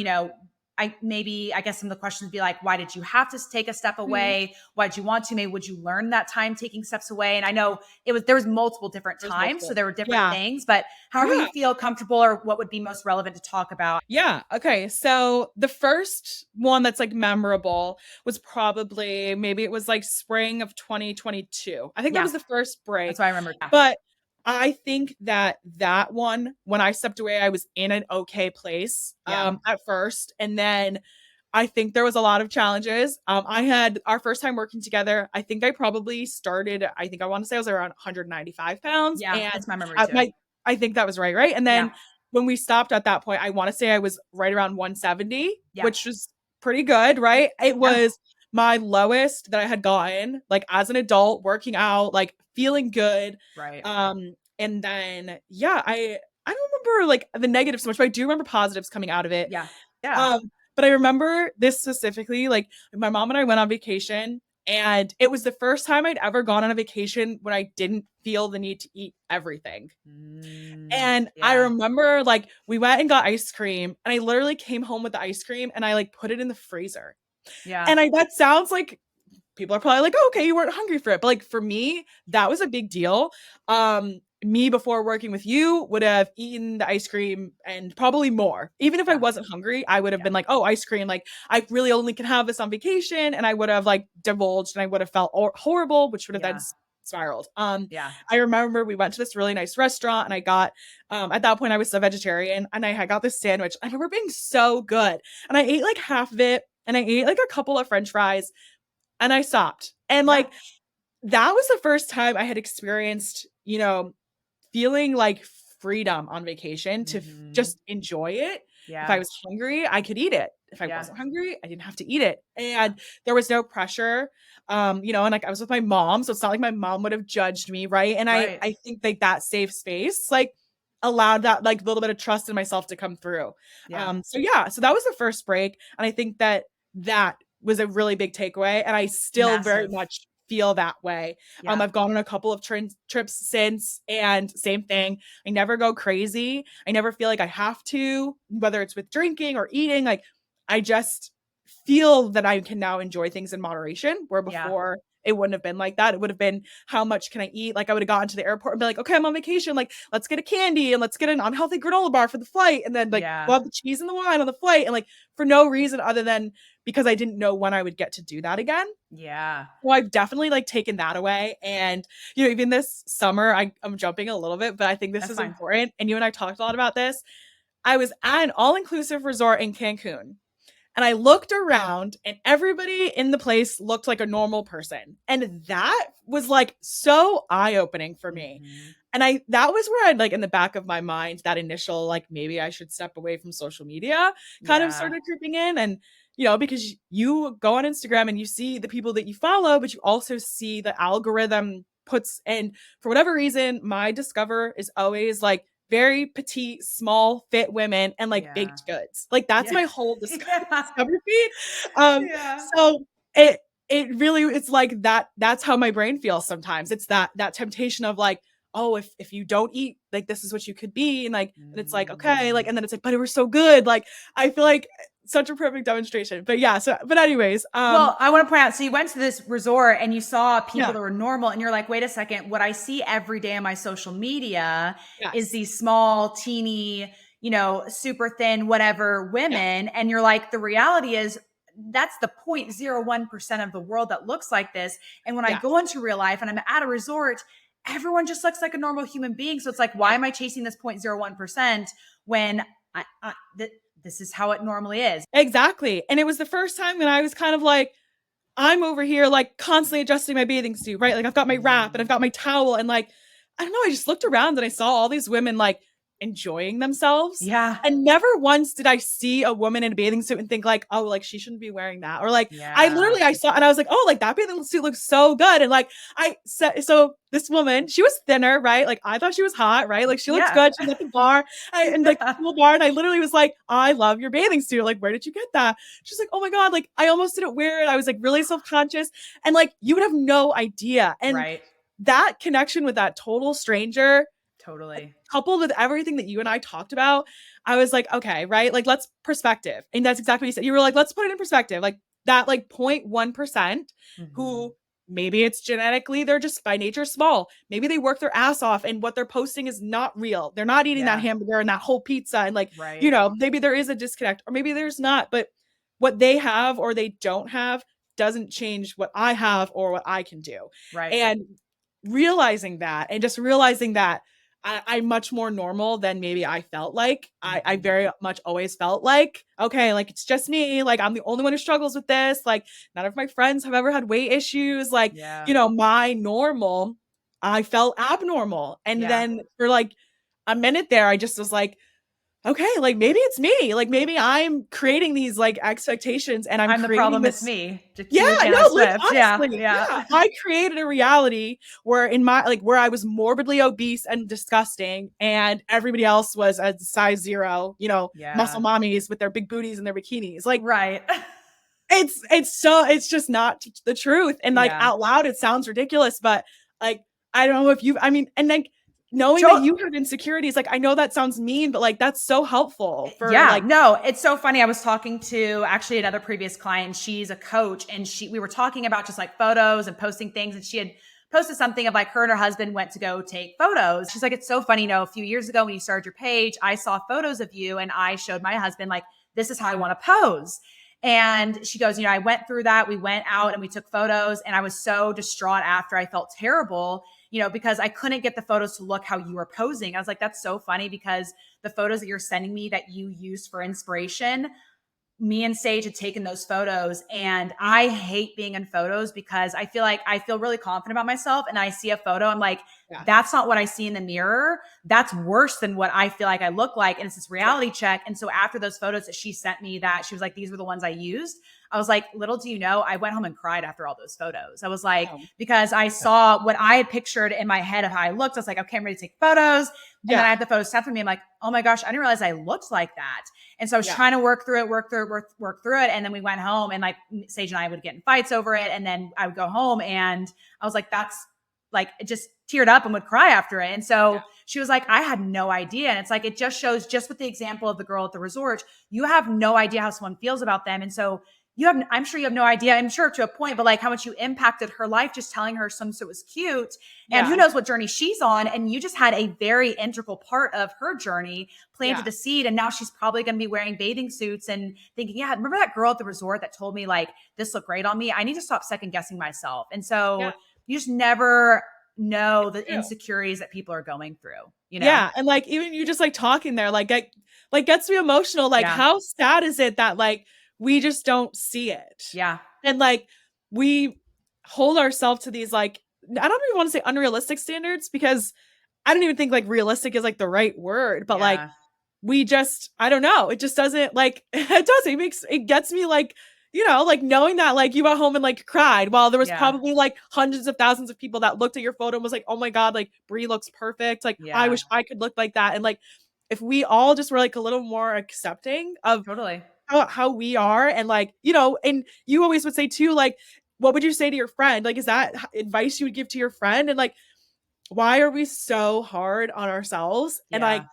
I guess some of the questions would be like, why did you have to take a step Mhm. away? Why did you want to? Maybe would you learn that time taking steps away? And I know there was multiple different There's times, so multiple. there were different Yeah. things, but however Yeah. you feel comfortable or what would be most relevant to talk about. Yeah. Okay. So the first one that's like memorable was probably maybe it was like spring of 2022. I think that Yeah, was the first break. that's what I remember. Yeah. But I think that one, when I stepped away, I was in an okay place Yeah. at first. And then I think there was a lot of challenges. I had our first time working together. I think I probably started, I think I want to say I was around 195 pounds. Yeah. And That's my memory at too. my, I think that was right. Right. And Yeah. then when we stopped at that point, I want to say I was right around 170, Yeah. which was pretty good. Right. It Yeah. was my lowest that I had gotten, like as an adult, working out, like feeling good. Right. And then yeah, I don't remember like the negatives so much, but I do remember positives coming out of it. Yeah. Yeah. But I remember this specifically, like my mom and I went on vacation, and it was the first time I'd ever gone on a vacation when I didn't feel the need to eat everything. And I Yeah. remember like we went and got ice cream, and I literally came home with the ice cream and I like put it in the freezer. Yeah. And that sounds like people are probably like, oh, okay, you weren't hungry for it. But like for me, that was a big deal. me before working with you would have eaten the ice cream and probably more. Even if I wasn't hungry, I would have been like, oh, ice cream. Like I really only can have this on vacation. And I would have like divulged and I would have felt horrible, which would have then spiraled. I remember we went to this really nice restaurant and I got, at that point I was a vegetarian and I had got this sandwich. I remember being so good. And I ate like half of it and I ate like a couple of French fries and I stopped. And like, that was the first time I had experienced, feeling like freedom on vacation to just enjoy it. Yeah. If I was hungry, I could eat it. If I wasn't hungry, I didn't have to eat it. And there was no pressure. And like I was with my mom, so it's not like my mom would have judged me, right? And I think like that safe space like allowed that like little bit of trust in myself to come through. So that was the first break. And I think that was a really big takeaway. And I still very much feel that way. I've gone on a couple of trips since and same thing. I never go crazy. I never feel like I have to, whether it's with drinking or eating. Like I just feel that I can now enjoy things in moderation, where before it wouldn't have been like that. It would have been, how much can I eat? Like I would have gotten to the airport and be like, okay, I'm on vacation. Like let's get a candy and let's get an unhealthy granola bar for the flight. And then like we'll have the cheese and the wine on the flight. And like for no reason other than because I didn't know when I would get to do that again. Yeah. Well, I've definitely like taken that away. And, even this summer, I'm jumping a little bit, but I think this is important. And you and I talked a lot about this. I was at an all-inclusive resort in Cancun. And I looked around and everybody in the place looked like a normal person. And that was like so eye-opening for me. And that was where I'd like in the back of my mind, that initial, like, maybe I should step away from social media kind of started creeping in. And, because you go on Instagram and you see the people that you follow, but you also see the algorithm puts, and for whatever reason, my discover is always like very petite, small, fit women and like baked goods. Like that's my whole discover feed. So it really, it's like that's how my brain feels sometimes. It's that temptation of like, oh, if you don't eat, like this is what you could be. And like, and it's like, okay, like, and then it's like, but it was so good. Like, I feel like such a perfect demonstration. But but anyways. Well, I want to point out, so you went to this resort and you saw people that were normal and you're like, wait a second, what I see every day on my social media is these small, teeny, super thin, whatever women. And you're like, the reality is that's the 0.01% of the world that looks like this. And when I go into real life and I'm at a resort, everyone just looks like a normal human being. So it's like, why am I chasing this 0.01% when this is how it normally is? Exactly. And it was the first time when I was kind of like, I'm over here like constantly adjusting my bathing suit, right? Like I've got my wrap and I've got my towel and like, I don't know, I just looked around and I saw all these women like enjoying themselves. Yeah. And never once did I see a woman in a bathing suit and think like, oh, like she shouldn't be wearing that. Or like, I saw and I was like, oh, like that bathing suit looks so good. And like, so this woman, she was thinner, right? Like I thought she was hot, right? Like she looks good. She's at the bar and like the cool bar. And I literally was like, I love your bathing suit. Like, where did you get that? She's like, oh my God, like I almost didn't wear it. I was like really self-conscious. And like, you would have no idea. And that connection with that total stranger, totally coupled with everything that you and I talked about, I was like, okay, right? Like let's perspective. And that's exactly what you said. You were like, let's put it in perspective. Like that like 0.1% who maybe it's genetically, they're just by nature small. Maybe they work their ass off and what they're posting is not real. They're not eating that hamburger and that whole pizza. And like, maybe there is a disconnect or maybe there's not, but what they have or they don't have doesn't change what I have or what I can do. Right. And realizing that and just realizing that I'm much more normal than maybe I felt like. I very much always felt like, okay, like it's just me. Like I'm the only one who struggles with this. Like none of my friends have ever had weight issues. Like, my normal, I felt abnormal. And then for like a minute there, I just was like, okay, like maybe it's me. Like maybe I'm creating these like expectations and I'm the problem. It's me. Honestly, I created a reality where where I was morbidly obese and disgusting and everybody else was a size 0, muscle mommies with their big booties and their bikinis. Like, it's just not the truth. And like out loud, it sounds ridiculous, but like, I don't know if and like, knowing that you have insecurities, like I know that sounds mean, but like that's so helpful for no, it's so funny. I was talking to actually another previous client. She's a coach and we were talking about just like photos and posting things and she had posted something of like her and her husband went to go take photos. She's like, it's so funny, a few years ago when you started your page, I saw photos of you and I showed my husband, like, this is how I want to pose. And she goes, I went through that. We went out and we took photos, and I was so distraught after. I felt terrible, because I couldn't get the photos to look how you were posing. I was like, that's so funny, because the photos that you're sending me that you used for inspiration, me and Sage had taken those photos, and I hate being in photos because I feel like I feel really confident about myself, and I see a photo, I'm like, that's not what I see in the mirror. That's worse than what I feel like I look like. And it's this reality check. And so after those photos that she sent me, that she was like, these were the ones I used, I was like, little do you know, I went home and cried after all those photos. I was like, because I saw what I had pictured in my head of how I looked. I was like, okay, I'm ready to take photos. And then I had the photos sent for me. I'm like, oh my gosh, I didn't realize I looked like that. And so I was trying to work through it. And then we went home, and like Sage and I would get in fights over it. And then I would go home, and I was like, that's like, it just teared up and would cry after it. And so she was like, I had no idea. And it's like, it just shows, just with the example of the girl at the resort, you have no idea how someone feels about them. And so I'm sure you have no idea, I'm sure to a point, but like how much you impacted her life just telling her some so it was cute. And who knows what journey she's on. And you just had a very integral part of her journey, planted the seed. And now she's probably going to be wearing bathing suits and thinking, remember that girl at the resort that told me like, this looked great on me? I need to stop second guessing myself. And so you just never know the insecurities that people are going through, Yeah. And like, even you just like talking there, like gets me emotional. Like how sad is it that like, we just don't see it. Yeah. And like, we hold ourselves to these, like, I don't even want to say unrealistic standards, because I don't even think like realistic is like the right word, but like, we just, I don't know. It just doesn't like, it gets me like, like knowing that like you went home and like cried while there was probably like hundreds of thousands of people that looked at your photo and was like, oh my God, like Brie looks perfect. Like, I wish I could look like that. And like, if we all just were like a little more accepting of how we are, and like, and you always would say too, like, what would you say to your friend? Like, is that advice you would give to your friend? And like, why are we so hard on ourselves? And like,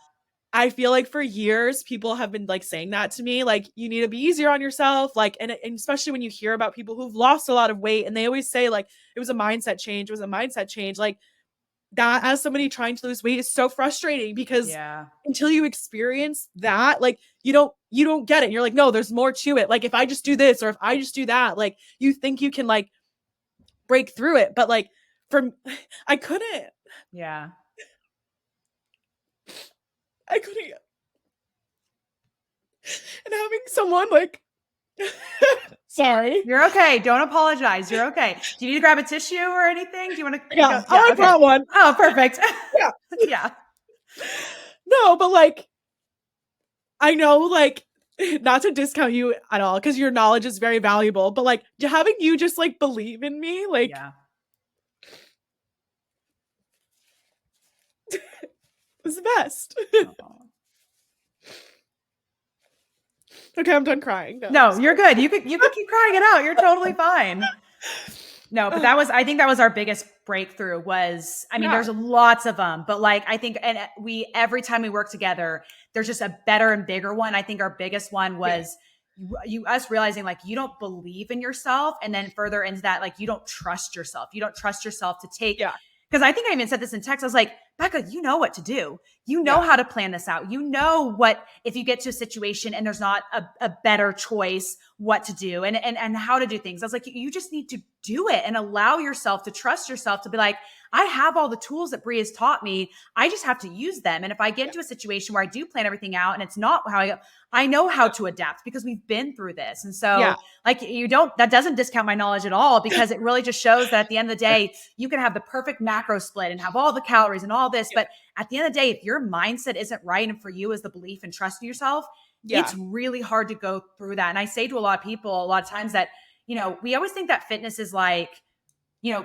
I feel like for years people have been like saying that to me, like, you need to be easier on yourself. Like, and especially when you hear about people who've lost a lot of weight, and they always say like, it was a mindset change. Like, that as somebody trying to lose weight is so frustrating, because until you experience that, like, you don't get it. You're like, no, there's more to it. Like, if I just do this, or if I just do that, like, you think you can like break through it. But like, I couldn't. I couldn't. And having someone like, sorry. You're okay. Don't apologize. You're okay. Do you need to grab a tissue or anything? Do you want to? Yeah, I brought one. Oh, perfect. Yeah. No, but like, I know, like, not to discount you at all, because your knowledge is very valuable, but like, having you just like believe in me, like, was the best. Okay, I'm done crying. No, you're good. You could keep crying it out. You're totally fine. No, but I think that was our biggest breakthrough was, I mean, there's lots of them, but like, I think, and every time we work together, there's just a better and bigger one. I think our biggest one was us realizing like, you don't believe in yourself. And then further into that, like, you don't trust yourself. You don't trust yourself to take, because I think I even said this in text. I was like, Becca, you know what to do. You know how to plan this out. You know what, if you get to a situation and there's not a better choice, what to do and how to do things. I was like, you just need to do it and allow yourself to trust yourself to be like, I have all the tools that Brie has taught me. I just have to use them. And if I get into a situation where I do plan everything out and it's not how I know how to adapt because we've been through this. And so like, that doesn't discount my knowledge at all, because it really just shows that at the end of the day, you can have the perfect macro split and have all the calories and all this. But at the end of the day, if your mindset isn't right, and for you is the belief and trust in yourself, it's really hard to go through that. And I say to a lot of people a lot of times that, we always think that fitness is like,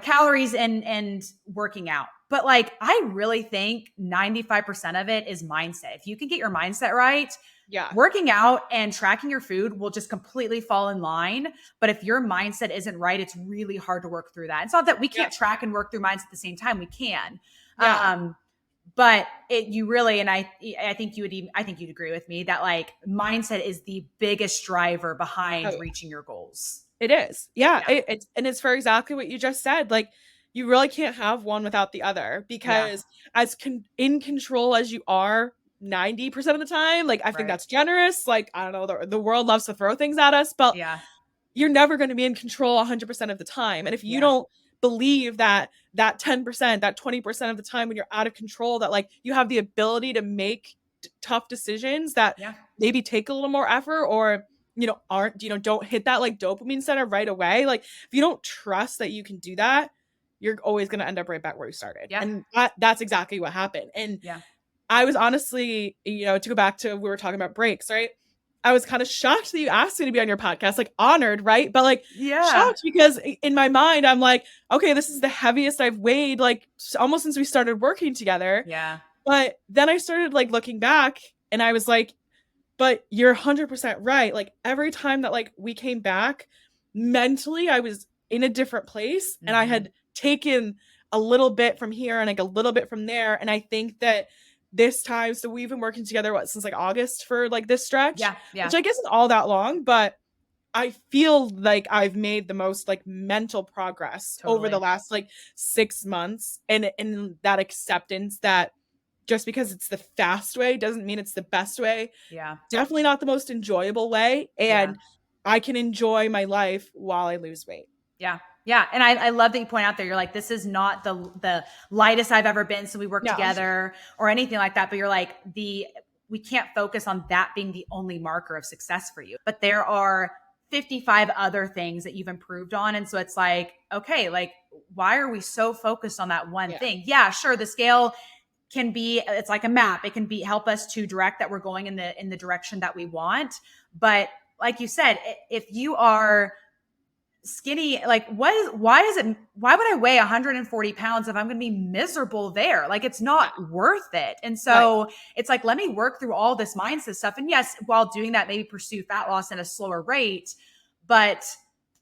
calories and working out. But like, I really think 95% of it is mindset. If you can get your mindset right, working out and tracking your food will just completely fall in line. But if your mindset isn't right, it's really hard to work through that. It's not that we can't track and work through mindset at the same time. We can. But you really, and I think you'd agree with me that like mindset is the biggest driver behind reaching your goals. It is. Yeah. It's for exactly what you just said. Like, you really can't have one without the other, Yeah. because as in control as you are 90% of the time, like, I think Right. that's generous. Like, I don't know, the world loves to throw things at us, but Yeah. you're never going to be in control 100% of the time. And if you Yeah. don't believe that 10%, that 20% of the time when you're out of control, that like you have the ability to make tough decisions that Yeah. maybe take a little more effort, or aren't, don't hit that like dopamine center right away. Like, if you don't trust that you can do that, you're always going to end up right back where you started. Yeah. And that's exactly what happened. And Yeah. I was honestly, to go back to, we were talking about breaks, right? I was kind of shocked that you asked me to be on your podcast, like honored, right? But like Yeah. shocked, because in my mind, I'm like, okay, this is the heaviest I've weighed like almost since we started working together. Yeah. But then I started like looking back, and I was like, but you're 100% right. Like, every time that like we came back, mentally I was in a different place, and I Mhm. had taken a little bit from here and like a little bit from there. And I think that this time, so we've been working together since like August for like this stretch, Yeah. Yeah. which I guess isn't all that long, but I feel like I've made the most like mental progress over the Totally. last like 6 months, and in that acceptance that just because it's the fast way doesn't mean it's the best way. Yeah. Definitely not the most enjoyable way. Yeah. And I can enjoy my life while I lose weight. Yeah. Yeah. And I love that you point out there, you're like, this is not the lightest I've ever been. So we work No. together or anything like that. But you're like, we can't focus on that being the only marker of success for you. But there are 55 other things that you've improved on. And so it's like, okay, like, why are we so focused on that one Yeah. thing? Yeah, sure. The scale can be, it's like a map. It can be help us to direct that we're going in the direction that we want. But like you said, if you are skinny, like why would I weigh 140 pounds if I'm going to be miserable there? Like, it's not worth it. And so it's like, let me work through all this mindset stuff. And yes, while doing that, maybe pursue fat loss at a slower rate, but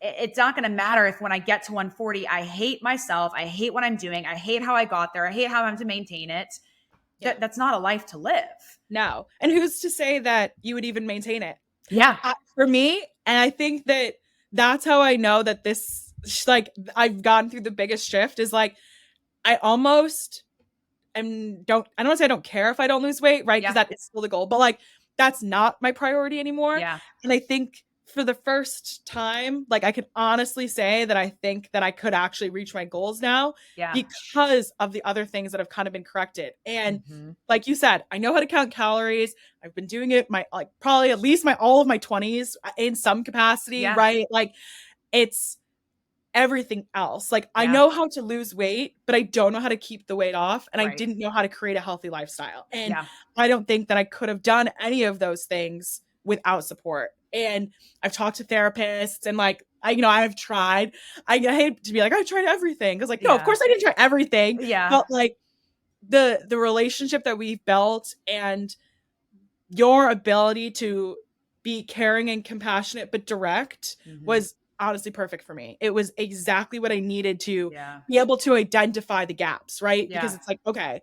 it's not going to matter if when I get to 140, I hate myself. I hate what I'm doing. I hate how I got there. I hate how I'm to maintain it. Yeah. That's not a life to live. No. And who's to say that you would even maintain it? Yeah. For me, and I think that that's how I know that this, like, I've gone through the biggest shift, is like, I almost I don't want to say I don't care if I don't lose weight, right? Because that is still the goal, but like, that's not my priority anymore. Yeah. And I think for the first time, like, I can honestly say that I think that I could actually reach my goals now, because of the other things that have kind of been corrected. And like you said, I know how to count calories. I've been doing it probably at least all of my 20s in some capacity, right? Like, it's everything else. Like, I know how to lose weight, but I don't know how to keep the weight off. And I didn't know how to create a healthy lifestyle. And I don't think that I could have done any of those things without support. And I've talked to therapists, and like, I've tried. I hate to be like, I tried everything. Cause like, no, of course I didn't try everything. But like, the relationship that we've built, and your ability to be caring and compassionate but direct, was honestly perfect for me. It was exactly what I needed to be able to identify the gaps, right? Because it's like, okay,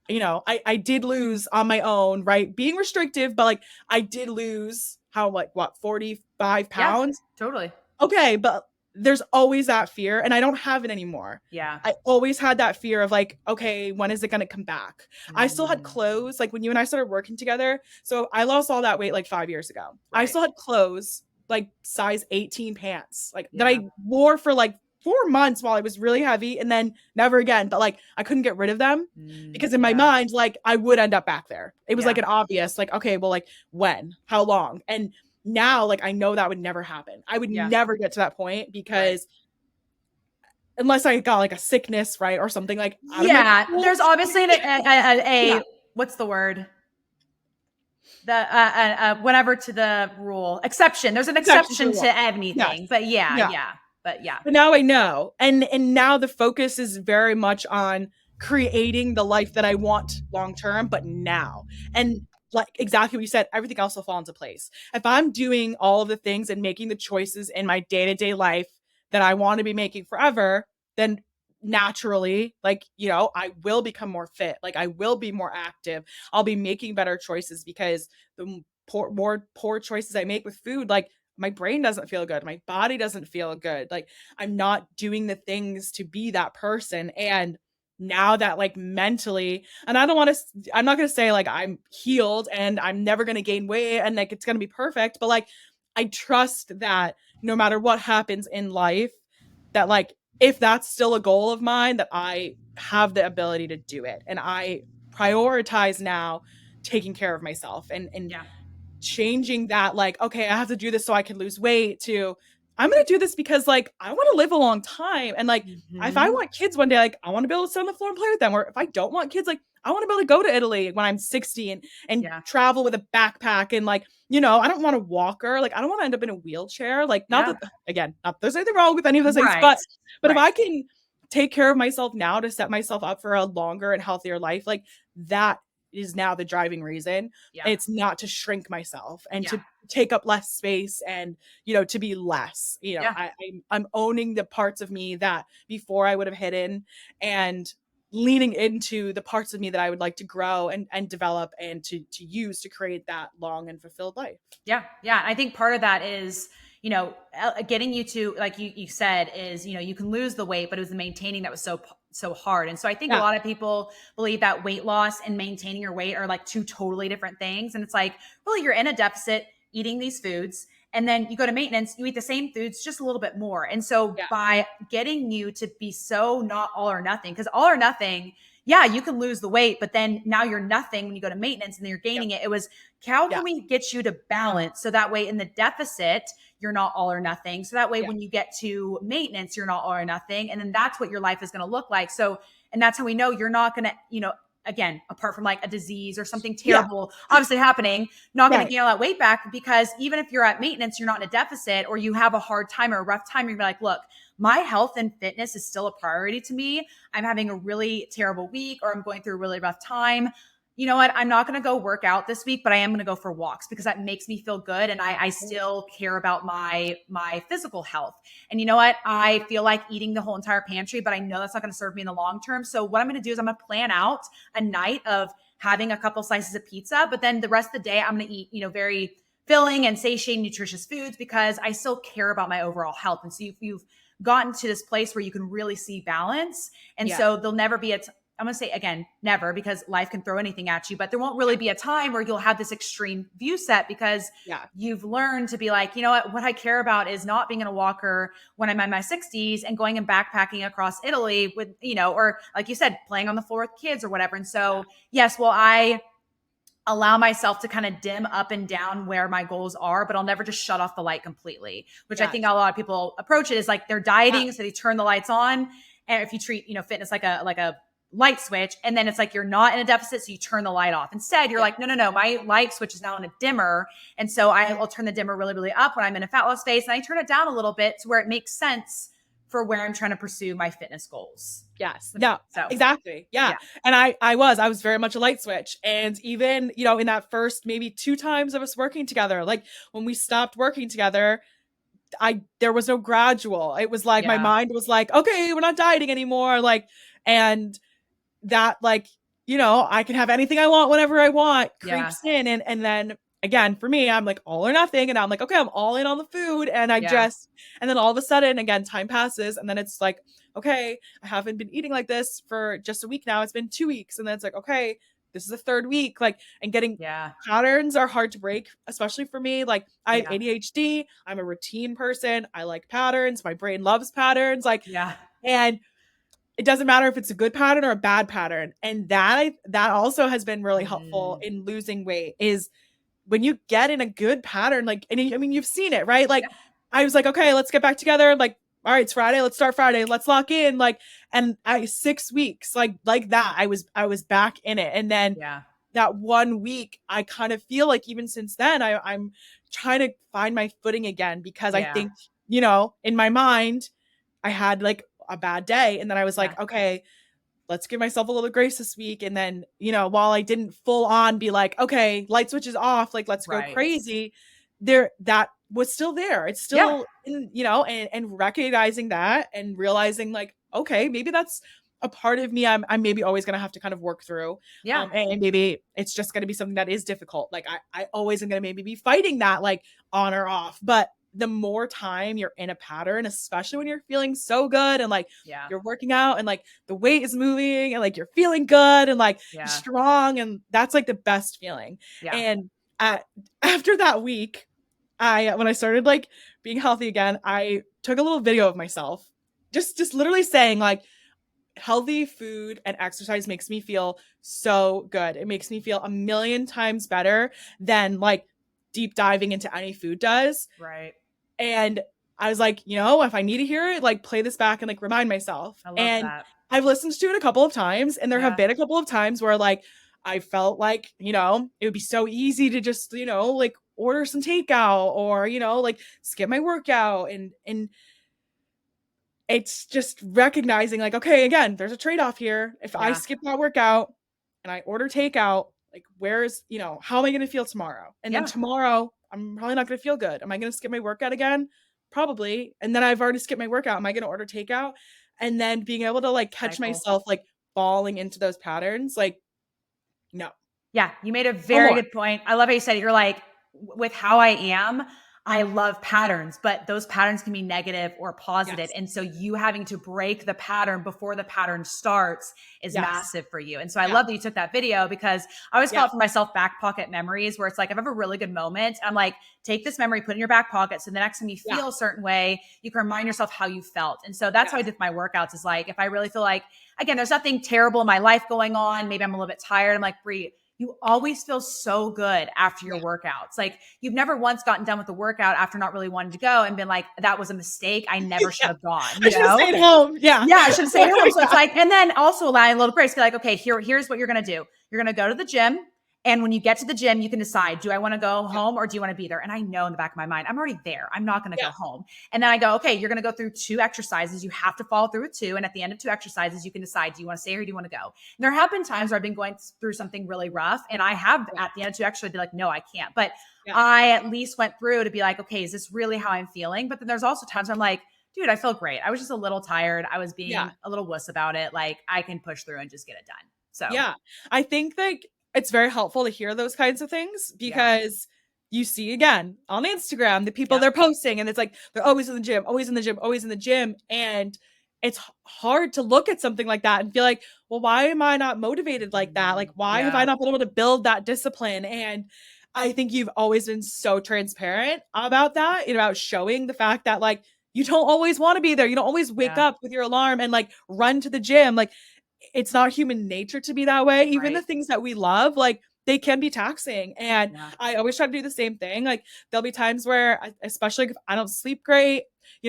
I did lose on my own, right? Being restrictive, but like, I did lose 45 pounds? Totally. Okay, but there's always that fear, and I don't have it anymore. I always had that fear of like, okay, when is it going to come back? I still had clothes, like when you and I started working together. So I lost all that weight like 5 years ago. I still had clothes, like size 18 pants, like that I wore for like 4 months while I was really heavy, and then never again. But like, I couldn't get rid of them because in my mind, like, I would end up back there. It was like an obvious, like, okay, well, like, when, how long? And now, like, I know that would never happen. I would never get to that point, because unless I got like a sickness, right, or something like, there's obviously a what's the word? The whatever to the rule, exception. There's an exception to anything, but but now I know, and now the focus is very much on creating the life that I want long term, but now. And like exactly what you said, everything else will fall into place. If I'm doing all of the things and making the choices in my day-to-day life that I want to be making forever, then naturally, like, I will become more fit. Like, I will be more active. I'll be making better choices, because the more poor choices I make with food, like, my brain doesn't feel good. My body doesn't feel good. Like I'm not doing the things to be that person. And now that like mentally, and I don't want to, I'm not going to say like I'm healed and I'm never going to gain weight and like it's going to be perfect, but like I trust that no matter what happens in life, that like if that's still a goal of mine, that I have the ability to do it. And I prioritize now taking care of myself and Yeah. changing that, like, okay, I have to do this so I can lose weight, to I'm going to do this because like I want to live a long time. And like if I Mhm. want kids one day, like I want to be able to sit on the floor and play with them. Or if I don't want kids, like I want to be able to go to Italy when I'm 60 and Yeah. travel with a backpack and like, you know, I don't want a walker. Like I don't want to end up in a wheelchair. Like not Yeah. that, again, not there's anything wrong with any of those things, Right. but if Right. I can take care of myself now to set myself up for a longer and healthier life, like that is now the driving reason. Yeah. It's not to shrink myself and Yeah. to take up less space and, you know, to be less, you know, Yeah. I'm owning the parts of me that before I would have hidden, and leaning into the parts of me that I would like to grow and develop and to use to create that long and fulfilled life. Yeah. Yeah. I think part of that is, getting you to, like you said, is, you can lose the weight, but it was the maintaining that was so hard. And so I think a Yeah. lot of people believe that weight loss and maintaining your weight are like two totally different things. And it's like, well, you're in a deficit eating these foods. And then you go to maintenance, you eat the same foods, just a little bit more. And so Yeah. by getting you to be so not all or nothing, because all or nothing, yeah, you can lose the weight, but then now you're nothing when you go to maintenance and then you're Yep. gaining it. It was, how Yeah. can we get you to balance so that way in the deficit you're not all or nothing, so that way Yeah. when you get to maintenance you're not all or nothing, and then that's what your life is going to look like. So, and that's how we know you're not going to, again, apart from like a disease or something Yeah. terrible obviously happening, not going to Right. gain all that weight back, because even if you're at maintenance, you're not in a deficit, or you have a hard time or a rough time, you're like, look, my health and fitness is still a priority to me. I'm having a really terrible week, or I'm going through a really rough time. You know what? I'm not going to go work out this week, but I am going to go for walks because that makes me feel good. And I still care about my physical health. And you know what? I feel like eating the whole entire pantry, but I know that's not going to serve me in the long term. So what I'm going to do is I'm going to plan out a night of having a couple slices of pizza, but then the rest of the day I'm going to eat, very filling and satiating, nutritious foods, because I still care about my overall health. And so you've gotten to this place where you can really see balance. And Yeah. so there'll never be I'm going to say again, never, because life can throw anything at you, but there won't really be a time where you'll have this extreme view set, because Yeah. you've learned to be like, you know what I care about is not being in a walker when I'm in my 60s and going and backpacking across Italy with, or like you said, playing on the floor with kids or whatever. And so, yes, well, I allow myself to kind of dim up and down where my goals are, but I'll never just shut off the light completely, which I Yes. think a lot of people approach it is like they're dieting. So they turn the lights on. And if you treat, fitness like a light switch, and then it's like, you're not in a deficit, so you turn the light off. Instead, you're like, no, my light switch is now in a dimmer. And so I'll turn the dimmer really, really up when I'm in a fat loss phase, and I turn it down a little bit to where it makes sense for where I'm trying to pursue my fitness goals. Yes. No, So exactly. Yeah. yeah. And I was very much a light switch. And even, you know, in that first maybe 2 times of us working together, like when we stopped working together, there was no gradual. It was like my Yeah. mind was like, okay, we're not dieting anymore. Like, and that, like, you know, I can have anything I want whenever I want Yeah. creeps in. And then again, for me, I'm like all or nothing. And I'm like, okay, I'm all in on the food. And Yeah. and then all of a sudden, again, time passes. And then it's like, okay, I haven't been eating like this for just a week now. It's been 2 weeks. And then it's like, okay, this is the third week. Like, and getting Yeah. patterns are hard to break, especially for me. Like, I have Yeah. ADHD. I'm a routine person. I like patterns. My brain loves patterns. Like, Yeah. and it doesn't matter if it's a good pattern or a bad pattern. And that also has been really helpful in losing weight, is when you get in a good pattern, like, and I mean, you've seen it, right? Like, Yeah. I was like, okay, let's get back together. Like, all right, it's Friday. Let's start Friday. Let's lock in. Like, and 6 weeks, like that, I was back in it. And then Yeah. that 1 week, I kind of feel like even since then, I'm trying to find my footing again, because I Yeah. think, you know, in my mind, I had like a bad day. And then I was like, Yeah. okay, let's give myself a little grace this week. And then, you know, while I didn't full on be like, okay, light switch is off, like, let's go Right. crazy, that was still there. It's Yeah. still in, you know, and recognizing that and realizing like, okay, maybe that's a part of me I'm maybe always going to have to kind of work through. Yeah. And maybe it's just going to be something that is difficult. Like I always am going to maybe be fighting that, like, on or off, but the more time you're in a pattern, especially when you're feeling so good and like Yeah. you're working out and like the weight is moving and like you're feeling good and like you're Yeah. strong, and that's like the best feeling. Yeah. And after that week, when I started like being healthy again, I took a little video of myself just literally saying like, healthy food and exercise makes me feel so good. It makes me feel a million times better than like deep diving into any food does. Right. And I was like, if I need to hear it, like play this back and like remind myself. I love And that. I've listened to it a couple of times, and there have Yeah. been a couple of times where like I felt like, it would be so easy to just, like order some takeout or, like skip my workout, and it's just recognizing like, okay, again, there's a trade-off here. If I Yeah. skip that workout and I order takeout, like how am I going to feel tomorrow? And then Yeah. tomorrow, I'm probably not going to feel good. Am I going to skip my workout again? Probably. And then I've already skipped my workout. Am I going to order takeout? And then being able to like catch Cycle. myself like falling into those patterns, like, no. Yeah, you made a No very more. good point. I love how you said it. You're like, with how I am, I love patterns, but those patterns can be negative or positive. Yes. And so you having to break the pattern before the pattern starts is Yes. massive for you. And so I Yeah. love that you took that video, because I always call Yeah. it for myself back pocket memories, where it's like, if I have a really good moment, I'm like, take this memory, put it in your back pocket. So the next time you feel Yeah. a certain way, you can remind yourself how you felt. And so that's how I Yes. did my workouts, is like, if I really feel like, again, there's nothing terrible in my life going on, maybe I'm a little bit tired, I'm like, Bree, you always feel so good after your workouts. Like, you've never once gotten done with the workout after not really wanting to go and been like, that was a mistake. I never should have gone. I should have stayed home. Yeah. Yeah, I should have stayed home. So Yeah. it's like, and then also allowing a little grace. Be like, okay, here's what you're going to do. You're going to go to the gym. And when you get to the gym, you can decide, do I want to go home or do you want to be there? And I know in the back of my mind, I'm already there. I'm not going to go home. And then I go, okay, you're going to go through 2 exercises. You have to follow through with 2. And at the end of 2 exercises, you can decide, do you want to stay or do you want to go? And there have been times where I've been going through something really rough, and I have at the end of 2 exercises, be like, no, I can't. But I at least went through to be like, okay, is this really how I'm feeling? But then there's also times where I'm like, dude, I feel great. I was just a little tired. I was being a little wuss about it. Like, I can push through and just get it done. So yeah, I think like it's very helpful to hear those kinds of things, because you see again on Instagram the people they're posting, and it's like they're always in the gym, always in the gym, always in the gym. And it's hard to look at something like that and feel like, well, why am I not motivated like that? Like, why have I not been able to build that discipline? And I think you've always been so transparent about that, about showing the fact that like you don't always want to be there. You don't always wake up with your alarm and like run to the gym. Like, it's not human nature to be that way. Even the things that we love, like they can be taxing. And I always try to do the same thing. Like, there'll be times where, especially if I don't sleep great,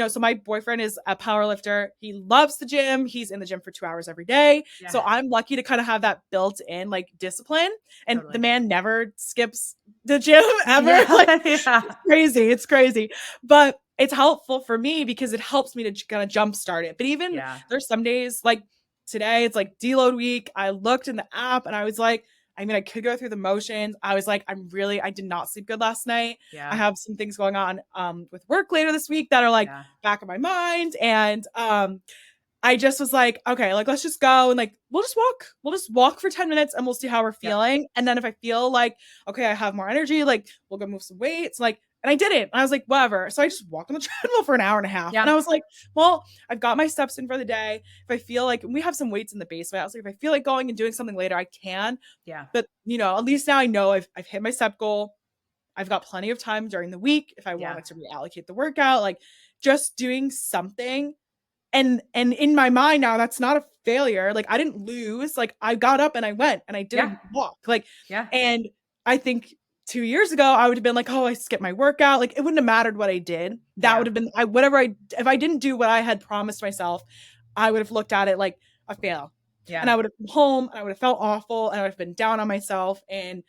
so my boyfriend is a power lifter. He loves the gym. He's in the gym for 2 hours every day. So I'm lucky to kind of have that built in like discipline. And the man never skips the gym ever. Like, it's crazy. It's crazy. But it's helpful for me because it helps me to kind of jumpstart it. But even there's some days like today, it's like deload week. I looked in the app and I was like, I could go through the motions. I was like, I did not sleep good last night. I have some things going on with work later this week that are like back of my mind. And I just was like, okay, like let's just go and like we'll just walk for 10 minutes and we'll see how we're feeling. And then if I feel like, okay, I have more energy, like we'll go move some weights. Like, and I didn't. And I was like, whatever. So I just walked on the treadmill for an hour and a half. And I was like, well, I've got my steps in for the day. If I feel like, and we have some weights in the basement, I was like, if I feel like going and doing something later, I can. Yeah. But at least now I know I've hit my step goal. I've got plenty of time during the week if I wanted to reallocate the workout, like just doing something. And in my mind now, that's not a failure. Like, I didn't lose. Like, I got up and I went and I did a walk. Like, and I think 2 years ago, I would have been like, oh, I skipped my workout. Like, it wouldn't have mattered what I did. That would have been, if I didn't do what I had promised myself, I would have looked at it like a fail. And I would have come home and I would have felt awful and I would have been down on myself. And,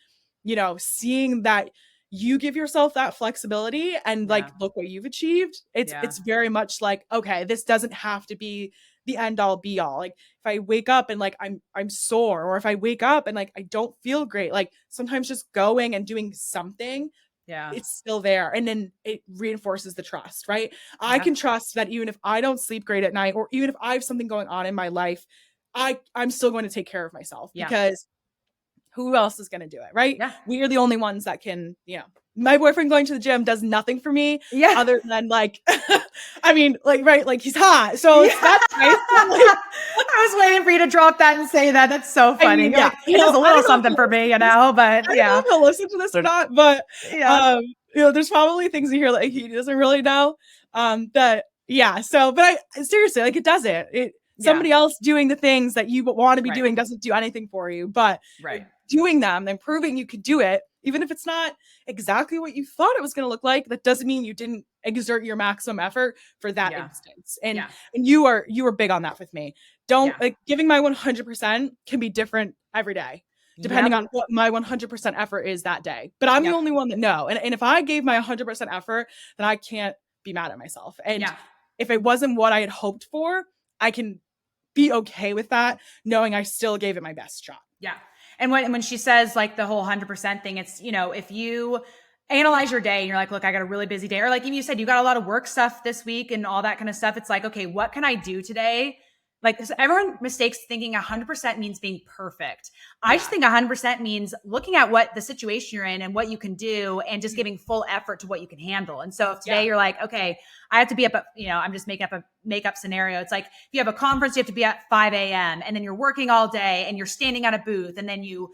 seeing that you give yourself that flexibility and like, look what you've achieved. It's very much like, okay, this doesn't have to be the end all be all. Like, if I wake up and like I'm sore, or if I wake up and like I don't feel great, like sometimes just going and doing something, it's still there. And then it reinforces the trust, right? I can trust that even if I don't sleep great at night, or even if I have something going on in my life, I'm still going to take care of myself because who else is going to do it, right? We are the only ones that can, my boyfriend going to the gym does nothing for me other than like, I mean, like, right, like he's hot. So it's that's nice. But, like, I was waiting for you to drop that and say that. That's so funny. I mean, You're like, it does a little something for me, you know, but I don't know if he'll listen to this or not, but yeah. there's probably things in here that he doesn't really know. But yeah, so but I seriously, like, it doesn't. Somebody else doing the things that you want to be doing doesn't do anything for you, but doing them and proving you could do it, even if it's not exactly what you thought it was going to look like, that doesn't mean you didn't exert your maximum effort for that instance. And you were big on that with me. Don't like giving my 100% can be different every day, depending on what my 100% effort is that day. But I'm the only one that know. And if I gave my 100% effort, then I can't be mad at myself. And if it wasn't what I had hoped for, I can be okay with that, knowing I still gave it my best shot. Yeah. And when she says like the whole 100% thing, it's, you know, if you analyze your day and you're like, look, I got a really busy day, or like even you said, you got a lot of work stuff this week and all that kind of stuff. It's like, okay, what can I do today? Like everyone mistakes thinking 100% means being perfect. I just think 100% means looking at what the situation you're in and what you can do and just giving full effort to what you can handle. And so if today you're like, okay, I have to be up at, you know, I'm just making up a makeup scenario. It's like if you have a conference, you have to be at 5 a.m. and then you're working all day and you're standing at a booth and then you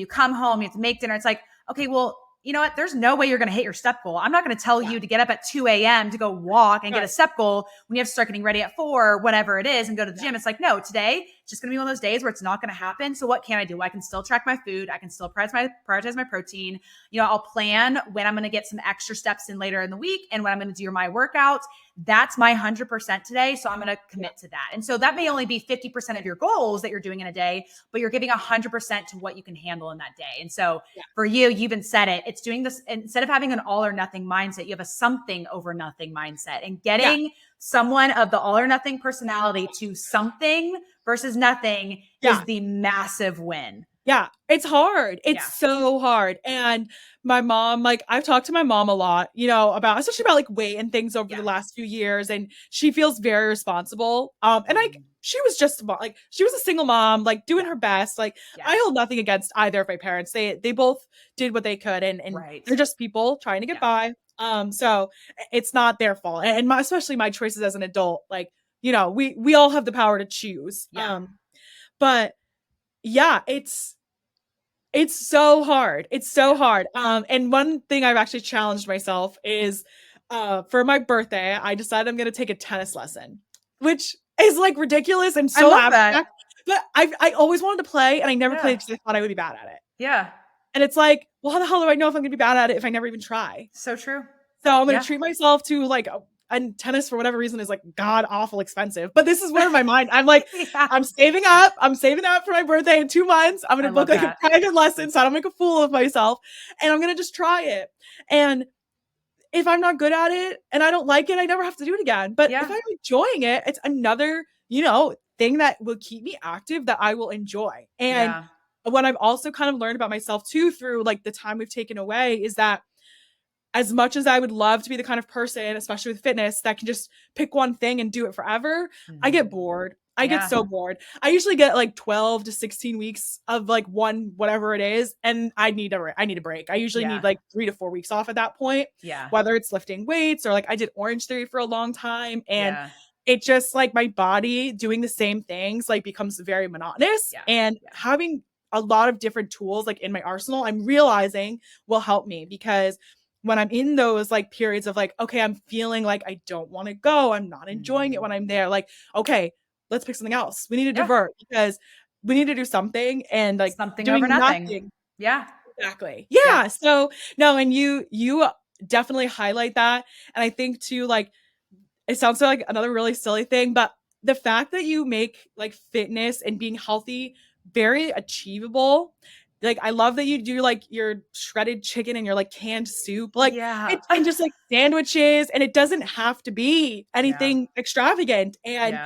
come home, you have to make dinner. It's like, okay, well, you know what? There's no way you're going to hit your step goal. I'm not going to tell you to get up at 2 a.m. to go walk and get a step goal when you have to start getting ready at 4 or whatever it is and go to the gym. It's like, no, today it's just going to be one of those days where it's not going to happen. So what can I do? I can still track my food. I can still prioritize my protein. You know, I'll plan when I'm going to get some extra steps in later in the week and when I'm going to do my workouts. That's my 100% today. So I'm going to commit to that. And so that may only be 50% of your goals that you're doing in a day, but you're giving 100% to what you can handle in that day. And so for you, you even said it, it's doing this instead of having an all or nothing mindset, you have a something over nothing mindset, and getting someone of the all or nothing personality to something versus nothing is the massive win. Yeah, it's hard. It's so hard. And my mom, like I've talked to my mom a lot, you know, especially about like weight and things over the last few years. And she feels very responsible. And like, she was just like, she was a single mom, like doing her best. Like I hold nothing against either of my parents. They both did what they could and they're just people trying to get by. So it's not their fault. And especially my choices as an adult, like, you know, we all have the power to choose. But yeah, it's so hard. It's so hard. And one thing I've actually challenged myself is, for my birthday, I decided I'm going to take a tennis lesson, which is like ridiculous and so abstract. But I always wanted to play and I never played because I thought I would be bad at it. Yeah. And it's like, well, how the hell do I know if I'm going to be bad at it if I never even try? So true. So I'm going to treat myself to like and tennis for whatever reason is like god awful expensive. But this is where my mind, I'm like, I'm saving up for my birthday in 2 months. I'm going to book like a private lesson so I don't make a fool of myself. And I'm going to just try it. And if I'm not good at it and I don't like it, I never have to do it again. But if I'm enjoying it, it's another, you know, thing that will keep me active that I will enjoy. And what I've also kind of learned about myself too, through like the time we've taken away, is that as much as I would love to be the kind of person, especially with fitness, that can just pick one thing and do it forever, I get bored. I get so bored. I usually get like 12 to 16 weeks of like one, whatever it is. And I need a break. I usually need like 3 to 4 weeks off at that point. Whether it's lifting weights or like I did Orange Theory for a long time. And it just like my body doing the same things like becomes very monotonous. And having a lot of different tools like in my arsenal, I'm realizing will help me, because when I'm in those like periods of like, okay, I'm feeling like I don't want to go, I'm not enjoying it when I'm there, like, okay, let's pick something else. We need to divert because we need to do something, and like something doing over nothing. Yeah, exactly. Yeah. So no, and you definitely highlight that. And I think too, like, it sounds like another really silly thing, but the fact that you make like fitness and being healthy very achievable. Like, I love that you do like your shredded chicken and your like canned soup, like and just like sandwiches, and it doesn't have to be anything extravagant. And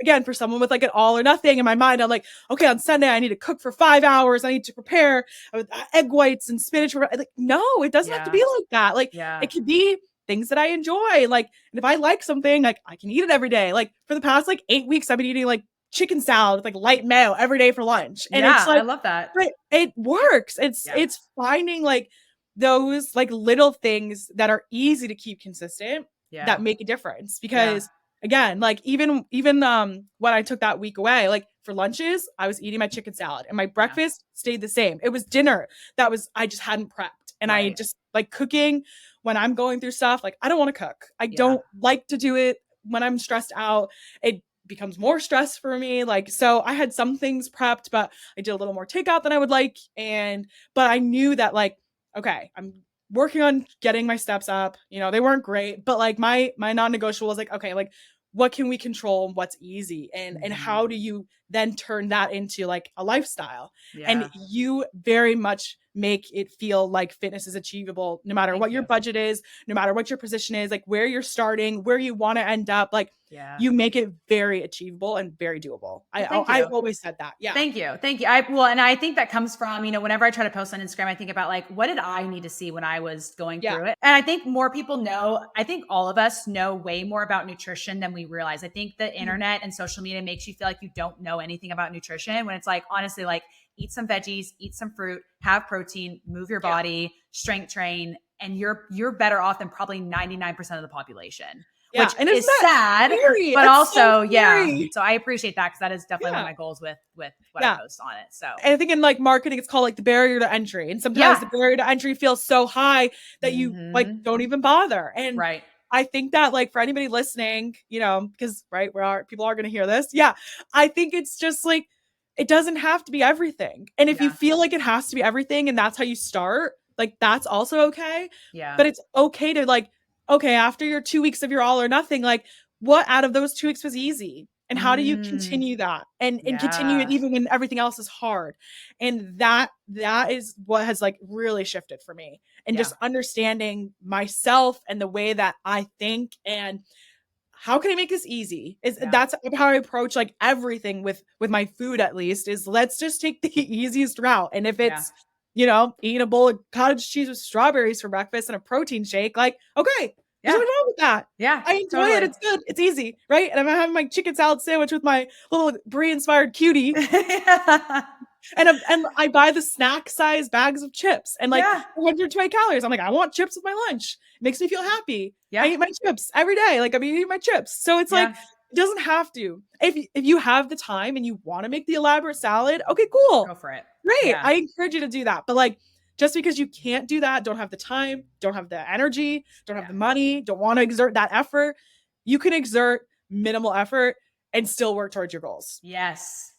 again, for someone with like an all or nothing in my mind, I'm like, okay, on Sunday I need to cook for 5 hours. I need to prepare with egg whites and spinach. Like, no, it doesn't have to be like that. Like, it could be things that I enjoy. Like, and if I like something, like I can eat it every day. Like for the past like 8 weeks, I've been eating like chicken salad with like light mayo every day for lunch. And it's like, I love that. but it works. It's finding like those like little things that are easy to keep consistent that make a difference. Because again, like even when I took that week away, like for lunches, I was eating my chicken salad and my breakfast stayed the same. It was dinner that was I just hadn't prepped. And I just like cooking when I'm going through stuff, like I don't want to cook. I don't like to do it when I'm stressed out. It becomes more stress for me. Like, so I had some things prepped, but I did a little more takeout than I would like. But I knew that like, okay, I'm working on getting my steps up. You know, they weren't great, but like my non-negotiable was like, okay, like what can we control? What's easy? And how do you then turn that into like a lifestyle? And you very much make it feel like fitness is achievable no matter what your budget is, no matter what your position is, like where you're starting, where you want to end up. Like you make it very achievable and very doable. I always said that. Yeah. Thank you. And I think that comes from, you know, whenever I try to post on Instagram, I think about like, what did I need to see when I was going through it? And I think more people know, I think all of us know way more about nutrition than we realize. I think the internet and social media makes you feel like you don't know anything about nutrition, when it's like, honestly, like eat some veggies, eat some fruit, have protein, move your body, strength train, and you're better off than probably 99% of the population. Which is sad, scary? But that's also, so I appreciate that, because that is definitely one of my goals with what I post on it. So, and I think in like marketing, it's called like the barrier to entry, and sometimes the barrier to entry feels so high that you like don't even bother. And I think that like for anybody listening, you know, because people are going to hear this. Yeah, I think it's just like it doesn't have to be everything, and if you feel like it has to be everything, and that's how you start, like that's also okay. But it's okay to like, okay, after your 2 weeks of your all or nothing, like what out of those 2 weeks was easy? And how do you continue that and continue it even when everything else is hard? And that is what has like really shifted for me, and just understanding myself and the way that I think, and how can I make this easy? That's how I approach like everything with my food, at least, is let's just take the easiest route. And if it's, you know, eating a bowl of cottage cheese with strawberries for breakfast and a protein shake, like, okay, there's nothing wrong with that. I enjoy it. It's good. It's easy. Right. And I'm having my chicken salad sandwich with my little Brie inspired cutie. And I buy the snack size bags of chips and like 120 calories. I'm like, I want chips with my lunch. It makes me feel happy. I eat my chips every day. Like I'm eating my chips. So it's like, it doesn't have to. If you have the time and you want to make the elaborate salad, okay, cool. Go for it. Great. I encourage you to do that. But like, just because you can't do that, don't have the time, don't have the energy, don't have the money, don't want to exert that effort, you can exert minimal effort and still work towards your goals. Yes.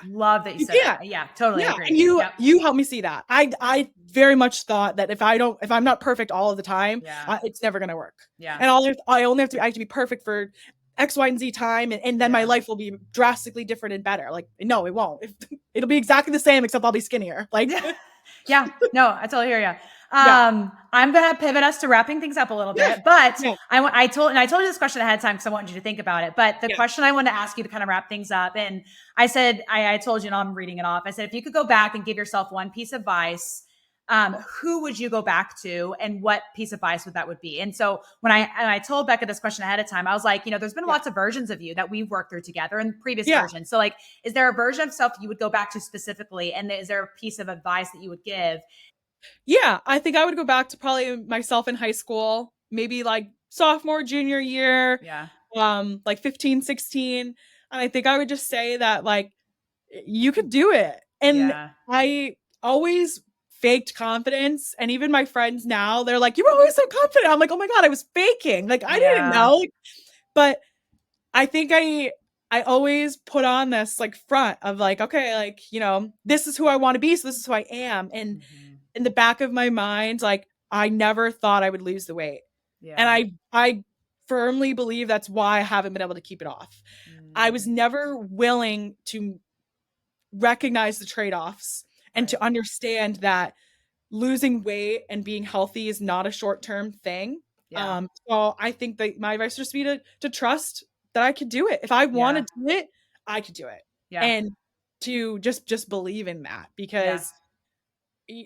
Love that you said that. Yeah, totally agree. And you helped me see that. I very much thought that if I'm not perfect all of the time, it's never going to work. And I have to be perfect for X, Y, and Z time. And then my life will be drastically different and better. Like, no, it won't. It'll be exactly the same, except I'll be skinnier. Like, no, I totally hear you. I'm going to pivot us to wrapping things up a little bit, but I told you this question ahead of time because I wanted you to think about it. But the question I wanted to ask you to kind of wrap things up, and I said, I told you, and I'm reading it off. I said, if you could go back and give yourself one piece of advice, who would you go back to, and what piece of advice would that be? And so when I told Becca this question ahead of time, I was like, you know, there's been lots of versions of you that we've worked through together in previous versions. So like, is there a version of self you would go back to specifically? And is there a piece of advice that you would give? Yeah, I think I would go back to probably myself in high school, maybe like sophomore, junior year, like 15, 16. And I think I would just say that like, you could do it. And I always faked confidence. And even my friends now, they're like, you were always so confident. I'm like, oh my God, I was faking. Like, I didn't know. But I think I always put on this like front of like, okay, like, you know, this is who I want to be. So this is who I am. And in the back of my mind, like, I never thought I would lose the weight. And I firmly believe that's why I haven't been able to keep it off. I was never willing to recognize the trade-offs and to understand that losing weight and being healthy is not a short-term thing. So I think that my advice would just be to trust that I could do it. If I want to do it, I could do it. And to just believe in that, because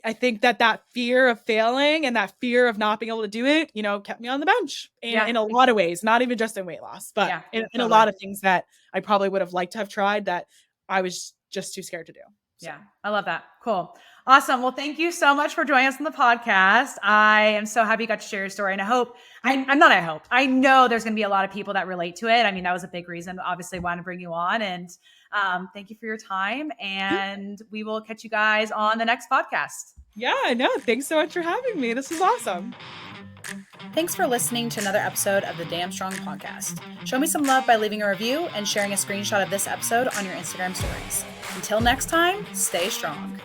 I think that fear of failing and that fear of not being able to do it, you know, kept me on the bench in a lot of ways, not even just in weight loss, but in a lot of things that I probably would have liked to have tried that I was just too scared to do. Yeah, I love that. Cool. Awesome. Well, thank you so much for joining us on the podcast. I am so happy you got to share your story. And I know there's going to be a lot of people that relate to it. I mean, that was a big reason, obviously, why to bring you on. And thank you for your time. And we will catch you guys on the next podcast. Yeah, no, thanks so much for having me. This was awesome. Thanks for listening to another episode of the Damn Strong Podcast. Show me some love by leaving a review and sharing a screenshot of this episode on your Instagram stories. Until next time, stay strong.